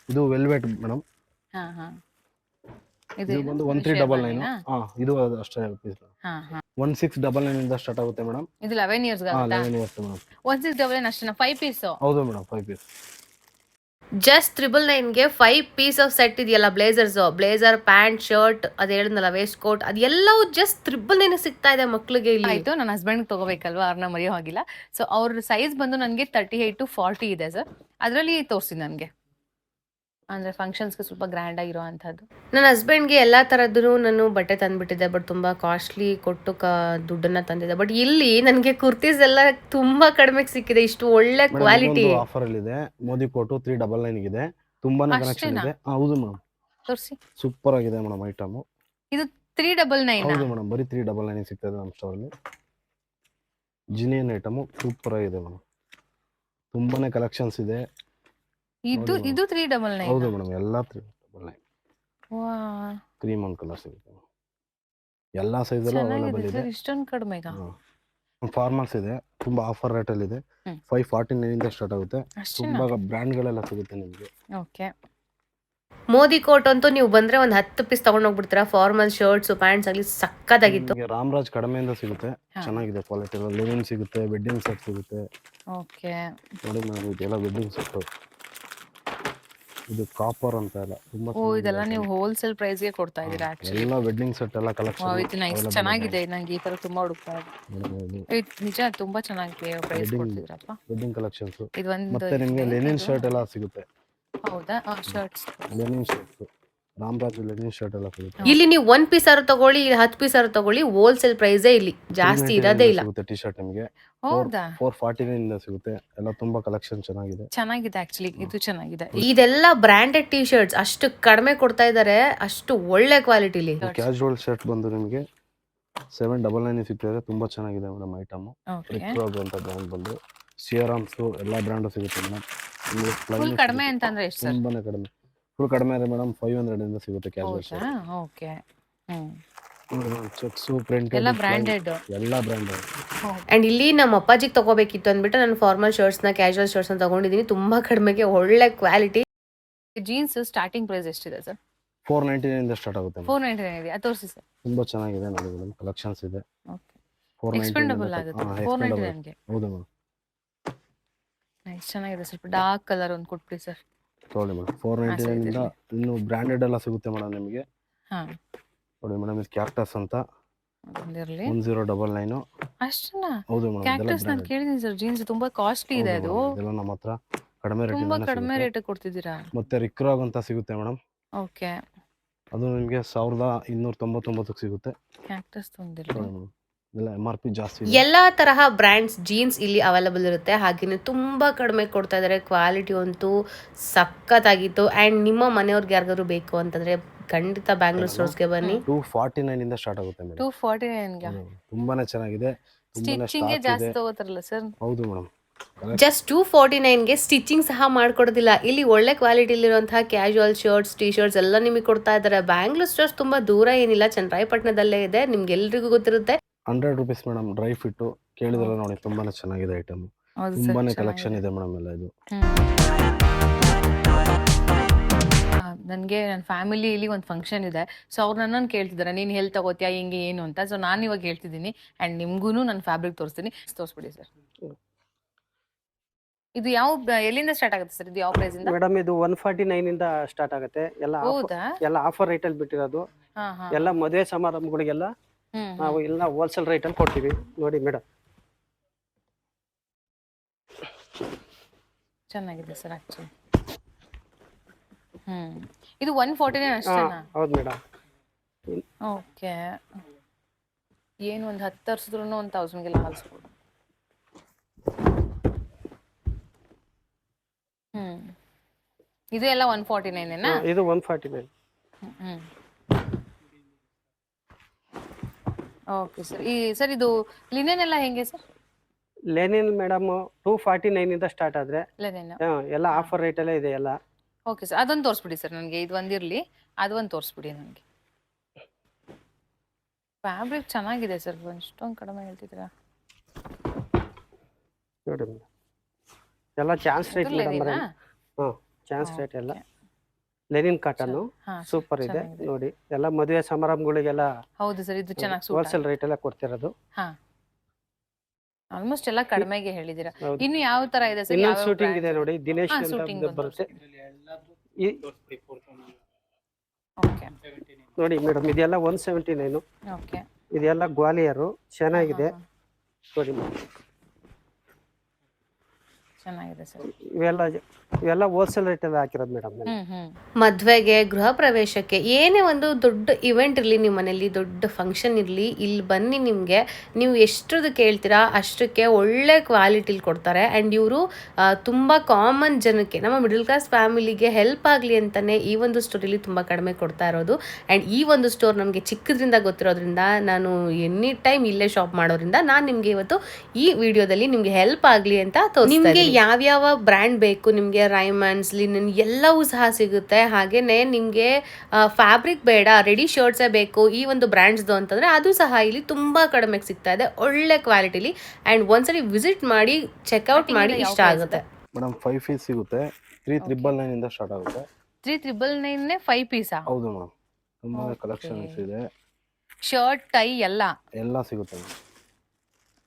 ಇದು ವೆಲ್ವೆಟ್ ಮೇಡಮ್. ಹಾ ಹಾ. ಇದು ಬಂದು 1399. ಹಾ ಇದು ಅಷ್ಟೇ ಪೀಸ್. ಹಾ ಹಾ. 1699 ಇಂದ ಸ್ಟಾರ್ಟ್ ಆಗುತ್ತೆ ಮೇಡಮ್. ಇದು 11 ಇಯರ್ಸ್ ಹಾ ಆಗುತ್ತಾ? 11 ಇಯರ್ಸ್ ಮೇಡಮ್. 1699 ಅಷ್ಟೇನಾ? 5 ಪೀಸ್? ಹೌದು ಮೇಡಮ್, 5 ಪೀಸ್. ಜಸ್ಟ್ 999ಗೆ 5 ಪೀಸ್ ಆಫ್ ಸೆಟ್ ಇದೆಯಲ್ಲ, ಬ್ಲೇಸರ್, ಪ್ಯಾಂಟ್, ಶರ್ಟ್, ಅದು ಹೇಳಿದ್ನಲ್ಲ ವೇಸ್ಟ್ ಕೋಟ್, ಅದೆಲ್ಲವೂ ಜಸ್ಟ್ 999 ಸಿಗ್ತಾ ಇದೆ ಮಕ್ಳಿಗೆ ಇಲ್ಲಿ. ಆಯ್ತು, ನನ್ನ ಹಸ್ಬೆಂಡ್ ತಗೋಬೇಕಲ್ವಾ, ಅವ್ರನ್ನ ಮರೆಯೋ ಹಾಗಿಲ್ಲ. ಸೊ ಅವ್ರ ಸೈಜ್ ಬಂದು ನನಗೆ 38 to 40 ಇದೆ ಸರ್. ಅದರಲ್ಲಿ ತೋರಿಸಿ ನನಗೆ, ಅಂದ್ರೆ ಫಂಕ್ಷನ್ಸ್ಗೆ ಸ್ವಲ್ಪ ಗ್ರ್ಯಾಂಡ್ ಆಗಿರೋ ಅಂಥದ್ದು. ನನ್ನ ಹಸ್ಬೆಂಡ್ಗೆ ಎಲ್ಲ ಥರದ್ದು ನಾನು ಬಟ್ಟೆ ತಂದ್ಬಿಟ್ಟಿದ್ದೆ, ಬಟ್ ತುಂಬ ಕಾಸ್ಟ್ಲಿ ಕೊಟ್ಟು ದುಡ್ಡನ್ನ ತಂದಿದ್ದೆ. ಬಟ್ ಇಲ್ಲಿ ನನಗೆ ಕುರ್ತೀಸ್ ಎಲ್ಲ ತುಂಬಾ ಕಡಿಮೆಗೆ ಸಿಕ್ಕಿದೆ, ಇಷ್ಟು ಒಳ್ಳೆ ಕ್ವಾಲಿಟಿ. ಆಫರ್ ಅಲ್ಲಿ ಇದೆ. ಮೋದಿ ಕೋಟು 399 ಇದೆ. ತುಂಬಾನೇ ಕಲೆಕ್ಷನ್ ಇದೆ. ಹೌದು ಮೇಡಮ್, ತೋರಿಸಿ. ಸೂಪರ್ ಆಗಿದೆ ಮೇಡಮ್ ಐಟಮ್. ಇದು 399. ಹೌದು ಮೇಡಮ್, ಬರೀ 399 ಸಿಗ್ತದೆ ನಮ್ಮ ಸ್ಟೋರ್ ಅಲ್ಲಿ. ಜಿನಿಯನ್ ಐಟಮ್ ಸೂಪರ್ ಆಗಿದೆ ಮೇಡಮ್. ತುಂಬಾನೇ ಕಲೆಕ್ಷನ್ಸ್ ಇದೆ. ಇದು 399. ಹೌದು ಮೇಡಮ್, ಎಲ್ಲ 399. ವಾ, 3 ಮಂತ್ ಕಲರ್ ಸಿಗುತ್ತೆ. ಎಲ್ಲಾ ಸೈಜ್ ಅಲ್ಲೂ ಅವೈಲೇಬಲ್ ಇದೆ. ಇಷ್ಟೊಂದು ಕಡಿಮೆಗ? ಫಾರ್ಮಲ್ಸ್ ಇದೆ, ತುಂಬಾ ಆಫರ್ ರೇಟ್ ಅಲ್ಲಿ ಇದೆ. 549 ಇಂದ ಸ್ಟಾರ್ಟ್ ಆಗುತ್ತೆ. ತುಂಬಾ ಬ್ರ್ಯಾಂಡ್ ಗಳೆಲ್ಲ ಸಿಗುತ್ತೆ ನಿಮಗೆ. ಓಕೆ. ಮೋದಿ ಕೋಟ್ ಅಂತೂ ನೀವು ಬಂದ್ರೆ ಒಂದು 10 ಪೀಸ್ ತಗೊಂಡ್ ಹೋಗ್ಬಿಡ್ತೀರಾ. ಫಾರ್ಮಲ್ ಶರ್ಟ್ಸ್, ಪ್ಯಾಂಟ್ಸ್ ಆಗಲಿ ಸಕ್ಕತ್ತಾಗಿತ್ತು. ರಾಮರಾಜ್ ಕಡಿಮೆಯಿಂದ ಸಿಗುತ್ತೆ, ಚೆನ್ನಾಗಿದೆ ಕ್ವಾಲಿಟಿ. ಲಿನಿನ್ ಸಿಗುತ್ತೆ, ವೆಡ್ಡಿಂಗ್ ಸೆಟ್ ಸಿಗುತ್ತೆ. ಓಕೆ, ನೋಡಿ ಮೇಡಮ್, ಇದೆಲ್ಲ ವೆಡ್ಡಿಂಗ್ ಸೆಟ್. ಇದು ಕಾಪರ್ ಅಂತ ಎಲ್ಲ ತುಂಬಾ ಇದೆಲ್ಲ ನೀವು ಹೋಲ್ಸೇಲ್ ಪ್ರೈಸ್ ಗೆ ಕೊಡ್ತಾ ಇದೀರಾ ಆಕ್ಚುಲಿ. ಎಲ್ಲ ವೆಡ್ಡಿಂಗ್ ಸೆಟ್ ಎಲ್ಲ ಕಲೆಕ್ಷನ್. ಇದು ನೈಸ್, ಚೆನ್ನಾಗಿದೆ. ನಂಗೆ ಈ ತರ ತುಂಬಾ ಹುಡುಕ್ತಾ ಇದೆ. ನಿಜ ತುಂಬಾ ಚೆನ್ನಾಗಿದೆ ಪ್ರೈಸ್ ಕೊಡ್ತಿದ್ರಪ್ಪ. Wedding collections. ಇದು ಒಂದು ಮತ್ತೆ ನಿಮಗೆ ಲೆನಿನ್ ಶರ್ಟ್ ಎಲ್ಲ ಸಿಗುತ್ತೆ. ಹೌದಾ? Shirts, Lenin shirt, Ramaraj Lenin shirt ಎಲ್ಲ ಸಿಗುತ್ತೆ. ಇಲ್ಲಿ ನೀವು 1 ಪೀಸ್ ಆರು ತಗೊಳ್ಳಿ, 10 ಪೀಸ್ ಆರು ತಗೊಳ್ಳಿ, ಹೋಲ್ಸೇಲ್ ಪ್ರೈಸೇ ಇಲ್ಲಿ, ಜಾಸ್ತಿ ಇರೋದೇ ಇಲ್ಲ. ಸಿಗುತ್ತೆ ಟಿ ಶರ್ಟ್ ನಿಮಗೆ. ಹೌದಾ? 449 ಇಂದ ಸಿಗುತ್ತೆ. ಎಲ್ಲ ತುಂಬಾ ಕಲೆಕ್ಷನ್ ಚೆನ್ನಾಗಿದೆ. ಚೆನ್ನಾಗಿದೆ ಆಕ್ಚುಲಿ, ಇದು ಚೆನ್ನಾಗಿದೆ. ಇದೆಲ್ಲ ಬ್ರಾಂಡೆಡ್ ಟಿ ಶರ್ಟ್ಸ್, ಅಷ್ಟು ಕಡಿಮೆ ಕೊಡ್ತಾ ಇದ್ದಾರೆ, ಅಷ್ಟು ಒಳ್ಳೆ ಕ್ವಾಲಿಟಿಲಿ. ಕ್ಯಾಶುವಲ್ ಶರ್ಟ್ ಬಂದು ನಿಮಗೆ 799 ಸಿಗ್ತದೆ. ತುಂಬಾ ಚೆನ್ನಾಗಿದೆ ಮೇಡಮ್ ಐಟಮ್. ಓಕೆ, ರಿಕ್ರಾಗ್ ಅಂತ ಬ್ರ್ಯಾಂಡ್ ಬಂದು ಸಿಯರಾಮ್ಸ್ ಎಲ್ಲ ಬ್ರ್ಯಾಂಡ್ ಸಿಗುತ್ತೆ ಮೇಡಮ್. ಫುಲ್ ಕಡಿಮೆ ಅಂತ ಅಂದ್ರೆ ಎಷ್ಟು ಸರ್? ತುಂಬಾನೇ ಕಡಿಮೆ. ಫುಲ್ ಕಡಿಮೆ ಇದೆ ಮೇಡಮ್, 500 ಇಂದ ಸಿಗುತ್ತೆ casual shirt. Okay. Cheques, print ಎಲ್ಲ ಬ್ರಾಂಡೆಡ್. ಎಲ್ಲ ಬ್ರಾಂಡೆಡ್. ಅಂಡ್ ಇಲ್ಲಿ ನಮ್ಮ ಅಪ್ಪಾಜಿಗೆ ತಗೋಬೇಕಿತ್ತು ಅಂದ್ಬಿಟ್ಟು ನಾನು ಫಾರ್ಮಲ್ ಶರ್ಟ್ಸ್ ನ, ಕ್ಯಾಶುವಲ್ ಶರ್ಟ್ಸ್ ನ ತಗೊಂಡಿದ್ದೀನಿ. ತುಂಬಾ ಕಡಿಮೆಗೆ ಒಳ್ಳೆ ಕ್ವಾಲಿಟಿ. ಜೀನ್ಸ್ ಸ್ಟಾರ್ಟಿಂಗ್ ಪ್ರೈಸ್ ಎಷ್ಟಿದೆ ಸರ್? 499 ಇಂದ ಸ್ಟಾರ್ಟ್ ಆಗುತ್ತೆ. 499 ಇದೆ. ಅದು ತೋರಿಸಿ ಸರ್. ತುಂಬಾ ಚೆನ್ನಾಗಿದೆ ನೋಡಿ ಮೇಡಮ್, ಕಲೆಕ್ಷನ್ಸ್ ಇದೆ. ಓಕೆ, ಎಕ್ಸ್ಪೆಂಡಬಲ್ ಆಗುತ್ತೆ 499 ಗೆ. ಹೌದು ಮೇಡಮ್, ನೈಸ್, ಚೆನ್ನಾಗಿದೆ. ಸ್ವಲ್ಪ ಡಾರ್ಕ್ ಕಲರ್ ಒಂದು ಕೊಟ್ಬಿಡಿ ಸರ್. ನೋಡಿ ಮೇಡಮ್, 499 ಇಂದ ಇನ್ನು ಬ್ರಾಂಡೆಡ್ ಎಲ್ಲ ಸಿಗುತ್ತೆ ಮೇಡಮ್ ನಿಮಗೆ. ಹಾ, ನೋಡಿ ಮೇಡಮ್, ಇದು ಕ್ಯಾಕ್ಟಸ್ ಅಂತ ಒಂದಿರಲಿ. 1099. ಅಷ್ಟೇನಾ? ಹೌದು ಮೇಡಮ್, ಕ್ಯಾಕ್ಟಸ್ ನಾನು ಕೇಳಿದ್ದೀನಿ ಸರ್. ಜೀನ್ಸ್ ತುಂಬಾ ಕಾಸ್ಟ್ಲಿ ಇದೆ, ಅದು ಇದೆಲ್ಲ ನಮ್ಮ ಹತ್ರ ಕಡಿಮೆ ರೇಟ್ ತುಂಬಾ ಇಂದ ಕಡಿಮೆ ಸಿಗುತ್ತೆ. ರೇಟ್ ಕೊಡ್ತಿದ್ದೀರಾ. ಮತ್ತೆ ರಿಕ್ರಾಗ್ ಅಂತ ಸಿಗುತ್ತೆ ಮೇಡಮ್. ಓಕೆ, ಅದು ನಿಮಗೆ 1299 ಸಿಗುತ್ತೆ. ಕ್ಯಾಕ್ಟಸ್ ಒಂದಿರಲಿ. ನೋಡಿ ಮೇಡಮ್, ಇದೆಲ್ಲ MRP ಜಾಸ್ತಿ ಇದೆ. ಎಲ್ಲಾ ತರಹ ಬ್ರ್ಯಾಂಡ್ಸ್ ಜೀನ್ಸ್ ಇಲ್ಲಿ ಅವೈಲಬಲ್ ಇರುತ್ತೆ. ಹಾಗೇನೆ ತುಂಬಾ ಕಡಿಮೆ ಕೊಡ್ತಾ ಇದ್ದಾರೆ. ಕ್ವಾಲಿಟಿ ಅಂತೂ ಸಖತ್ತಾಗಿತ್ತು. ಅಂಡ್ ನಿಮ್ಮ ಮನೆಯವ್ರಿಗೆ ಯಾರಿಗಾದ್ರು ಬೇಕು ಅಂತಂದ್ರೆ ಖಂಡಿತ ಬ್ಯಾಂಗ್ಳೂರ್ ಸ್ಟೋರ್ಸ್ಗೆ ಬನ್ನಿ. 249 ಇಂದ ಸ್ಟಾರ್ಟ್ ಆಗುತ್ತೆ ಮೇಡಮ್. 249 ಗೆ ತುಂಬಾನೇ ಚೆನ್ನಾಗಿದೆ. ತುಂಬಾನೇ ಸ್ಟಿಚಿಂಗ್ ಸ್ಟಾಕ್ ಜಾಸ್ತಿ ಇದೆ. ತಗೋತಾರಲ್ಲ ಸರ್? ಹೌದು ಮೇಡಮ್, ಜಸ್ಟ್ 249ಗೆ ಸ್ಟಿಚಿಂಗ್ ಸಹ ಮಾಡ್ಕೊಡೋದಿಲ್ಲ. ಇಲ್ಲಿ ಒಳ್ಳೆ ಕ್ವಾಲಿಟಿಲಿರುವಂತಹ ಕ್ಯಾಶುವಲ್ ಶರ್ಟ್ಸ್, ಟಿ ಶರ್ಟ್ಸ್ ಎಲ್ಲ ನಿಮಗೆ ಕೊಡ್ತಾ ಇದ್ದಾರೆ. ಬ್ಯಾಂಗ್ಳೂರ್ ಸ್ಟೋರ್ಸ್ ತುಂಬಾ ದೂರ ಏನಿಲ್ಲ, ಚನ್ನರಾಯಪಟ್ಟಣದಲ್ಲೇ ಇದೆ, ನಿಮ್ಗೆ ಎಲ್ರಿಗೂ ಗೊತ್ತಿರುತ್ತೆ. 100 ರೂಪೀಸ್ ಮೇಡಮ್. ಡ್ರೈ ಫಿಟ್ ಕೇಳಿದ್ರಲ್ಲ ನೋಡಿ, ತುಂಬಾನೇ ಚೆನ್ನಾಗಿದೆ ಐಟಮ್. ತುಂಬಾನೇ ಕಲೆಕ್ಷನ್ ಇದೆ ಮೇಡಮ್ ಎಲ್ಲ ಇದು. ನನಗೆ ನನ್ನ ಫ್ಯಾಮಿಲಿಲಿ ಒಂದು ಫಂಕ್ಷನ್ ಇದೆ. ಸೊ ಅವ್ರು ನನ್ನನ್ನು ಕೇಳ್ತಿದ್ದಾರೆ, ನೀನು ಎಲ್ಲಿ ತಗೋತೀಯಾ, ಹಿಂಗೆ ಏನು ಅಂತ. ಸೊ ನಾನು ಇವಾಗ ಹೇಳ್ತಿದ್ದೀನಿ. ಆ್ಯಂಡ್ ನಿಮಗೂ ನನ್ನ ಫ್ಯಾಬ್ರಿಕ್ ತೋರಿಸ್ತೀನಿ. ತೋರಿಸ್ಬಿಡಿ ಸರ್. ಇದು ಯಾವ ಎಲ್ಲಿಂದ ಸ್ಟಾರ್ಟ್ ಆಗುತ್ತೆ ಸರ್? ಇದು ಯಾವ ಪ್ರೈಸ್ ಇಂದ? ಮೇಡಮ್ ಇದು 149 ಇಂದ ಸ್ಟಾರ್ಟ್ ಆಗುತ್ತೆ. ಹೌದಾ? ಎಲ್ಲ ಆಫರ್ ರೇಟ್ ಅಲ್ಲಿ ಬಿಟ್ಟಿರೋದು. ಹಾ ಹಾ. ಎಲ್ಲ ಮದುವೆ ಸಮಾರಂಭಗಳಿಗೆಲ್ಲ ನಾವು ಎಲ್ಲ ಹೋಲ್ಸೇಲ್ ರೇಟ್ ಅಲ್ಲಿ ಕೊಡ್ತೀವಿ. ನೋಡಿ ಮೇಡಮ್, ಚೆನ್ನಾಗಿದೆ ಸರ್ ಆಕ್ಚುಲಿ. ಇದು 149 ಅಷ್ಟೇನಾ? ಹೌದು ಮೇಡಮ್. ಓಕೆ, ಏನು ಒಂದು 10 ತರಿಸಿದ್ರು 1000ಗೆಲ್ಲ ಹಾಲ್ಸ್ಬೋದು. ಇದು ಎಲ್ಲ 149 ಇದು 149. Okay sir. ಸರ್ ಇದು ಲಿನೆನ್ ಎಲ್ಲ ಹೆಂಗೆ ಸರ್? ಲೆನಿನ್ ಮೇಡಮ್ 249 ಇಂದ ಸ್ಟಾರ್ಟ್ ಆದ್ರೆ ಲಿನೆನ್ ಎಲ್ಲ ಆಫರ್ ರೇಟ್ ಅಲ್ಲೇ ಇದೆ. ಎಲ್ಲ ಓಕೆ ಸರ್, ಅದೊಂದು ತೋರಿಸ್ಬಿಡಿ ಸರ್ ನನಗೆ. ಇದು ಒಂದಿರಲಿ, ಅದೊಂದು ತೋರಿಸ್ಬಿಡಿ ನನಗೆ. ಫ್ಯಾಬ್ರಿಕ್ ಚೆನ್ನಾಗಿದೆ ಸರ್, ಇಷ್ಟೊಂದು ಕಡಿಮೆ ಹೇಳ್ತಿದ್ದೀರಾ. ನೋಡಿ ಮೇಡಮ್, ಎಲ್ಲ ಚಾನ್ಸ್ ರೇಟ್ ಮೇಡಮ್. ಹಾಂ, ಚಾನ್ಸ್ ರೇಟ್ ಎಲ್ಲ ಲೆನಿನ್ ಕಾಟನ್ನು ಸೂಪರ್ ಇದೆ ನೋಡಿ. ಎಲ್ಲ ಮದುವೆ ಸಮಾರಂಭಗಳಿಗೆಲ್ಲ ಹೌದು ಸರ್, ಇದು ಚೆನ್ನಾಗಿ ಹೋಲ್ಸೇಲ್ ರೇಟ್ ಎಲ್ಲ ಕೊಡ್ತಿರೋದು. ಹಾ, ಆಲ್ಮೋಸ್ಟ್ ಎಲ್ಲ ಕಡಿಮೆಗೆ ಹೇಳಿದೀರಾ. ಇನ್ನು ಯಾವ ತರ ಇದೆ ಸರ್? ಇನ್ನೊಂದು ಶೂಟಿಂಗ್ ಇದೆ ನೋಡಿ, ದಿನೇಶ್ ಅಂತ ಬರುತ್ತೆ. ಓಕೆ ನೋಡಿ ಮೇಡಮ್, ಇದೆಲ್ಲ 179. ಓಕೆ, ಇದೆಲ್ಲ ಗ್ವಾಲಿಯರು, ಚೆನ್ನಾಗಿದೆ ನೋಡಿ ಮೇಡಮ್. ಚೆನ್ನಾಗಿದೆ ಸರ್. ಇವೆಲ್ಲ ಹೋಲ್ಸೇಲ್ ರೇಟ್ ಎಲ್ಲ ಹಾಕಿರೋದು ಮೇಡಮ್. ಮದುವೆಗೆ, ಗೃಹ ಪ್ರವೇಶಕ್ಕೆ, ಏನೇ ಒಂದು ದೊಡ್ಡ ಇವೆಂಟ್ ಇರಲಿ, ನಿಮ್ಮ ಮನೇಲಿ ದೊಡ್ಡ ಫಂಕ್ಷನ್ ಇರಲಿ, ಇಲ್ಲಿ ಬನ್ನಿ. ನಿಮಗೆ ನೀವು ಎಷ್ಟರದ್ದು ಕೇಳ್ತೀರಾ ಅಷ್ಟಕ್ಕೆ ಒಳ್ಳೆ ಕ್ವಾಲಿಟಿಲಿ ಕೊಡ್ತಾರೆ. ಆ್ಯಂಡ್ ಇವರು ತುಂಬ ಕಾಮನ್ ಜನಕ್ಕೆ, ನಮ್ಮ ಮಿಡಲ್ ಕ್ಲಾಸ್ ಫ್ಯಾಮಿಲಿಗೆ ಹೆಲ್ಪ್ ಆಗಲಿ ಅಂತಲೇ ಈ ಒಂದು ಸ್ಟೋರಲ್ಲಿ ತುಂಬ ಕಡಿಮೆ ಕೊಡ್ತಾ ಇರೋದು. ಆ್ಯಂಡ್ ಈ ಒಂದು ಸ್ಟೋರ್ ನಮಗೆ ಚಿಕ್ಕದ್ರಿಂದ ಗೊತ್ತಿರೋದ್ರಿಂದ, ನಾನು ಎನಿ ಟೈಮ್ ಇಲ್ಲೇ ಶಾಪ್ ಮಾಡೋದ್ರಿಂದ ನಾನು ನಿಮಗೆ ಇವತ್ತು ಈ ವಿಡಿಯೋದಲ್ಲಿ ನಿಮಗೆ ಹೆಲ್ಪ್ ಆಗಲಿ ಅಂತ ತೋರಿಸ್ತಾ ಇದ್ದೀನಿ. ಯಾವ್ಯಾವ ಬ್ರ್ಯಾಂಡ್ ಬೇಕು ನಿಮಗೆ, ರೈಮಂಡ್ಸ್, ಲಿನನ್ ಎಲ್ಲವೂ ಸಹ ಸಿಗುತ್ತೆ. ಹಾಗೆಯೇ ನಿಮಗೆ ಫ್ಯಾಬ್ರಿಕ್ ಬೇಡ, ರೆಡಿ ಶರ್ಟ್ಸೇ ಬೇಕು ಈ ಒಂದು ಬ್ರ್ಯಾಂಡ್ಸ್ದು ಅಂತಂದರೆ ಅದು ಸಹ ಇಲ್ಲಿ ತುಂಬ ಕಡಿಮೆಗೆ ಸಿಗ್ತಾ ಇದೆ, ಒಳ್ಳೆ ಕ್ವಾಲಿಟಿಲಿ. ಆ್ಯಂಡ್ ಒಂದ್ಸಲಿ ವಿಸಿಟ್ ಮಾಡಿ, ಚೆಕ್ಔಟ್ ಮಾಡಿ, ಇಷ್ಟ ಆಗುತ್ತೆ. ಮೇಡಮ್ 5 ಪೀಸ್ ಸಿಗುತ್ತೆ, 399 ಇಂದ ಸ್ಟಾರ್ಟ್ ಆಗುತ್ತೆ. 399 5 ಪೀಸಾ? ಹೌದು ಮೇಡಮ್, ತುಂಬಾ ಕಲೆಕ್ಷನ್ಸ್ ಇದೆ. ಶರ್ಟ್, ಟೈ ಎಲ್ಲ ಸಿಗುತ್ತೆ ಮೇಡಮ್.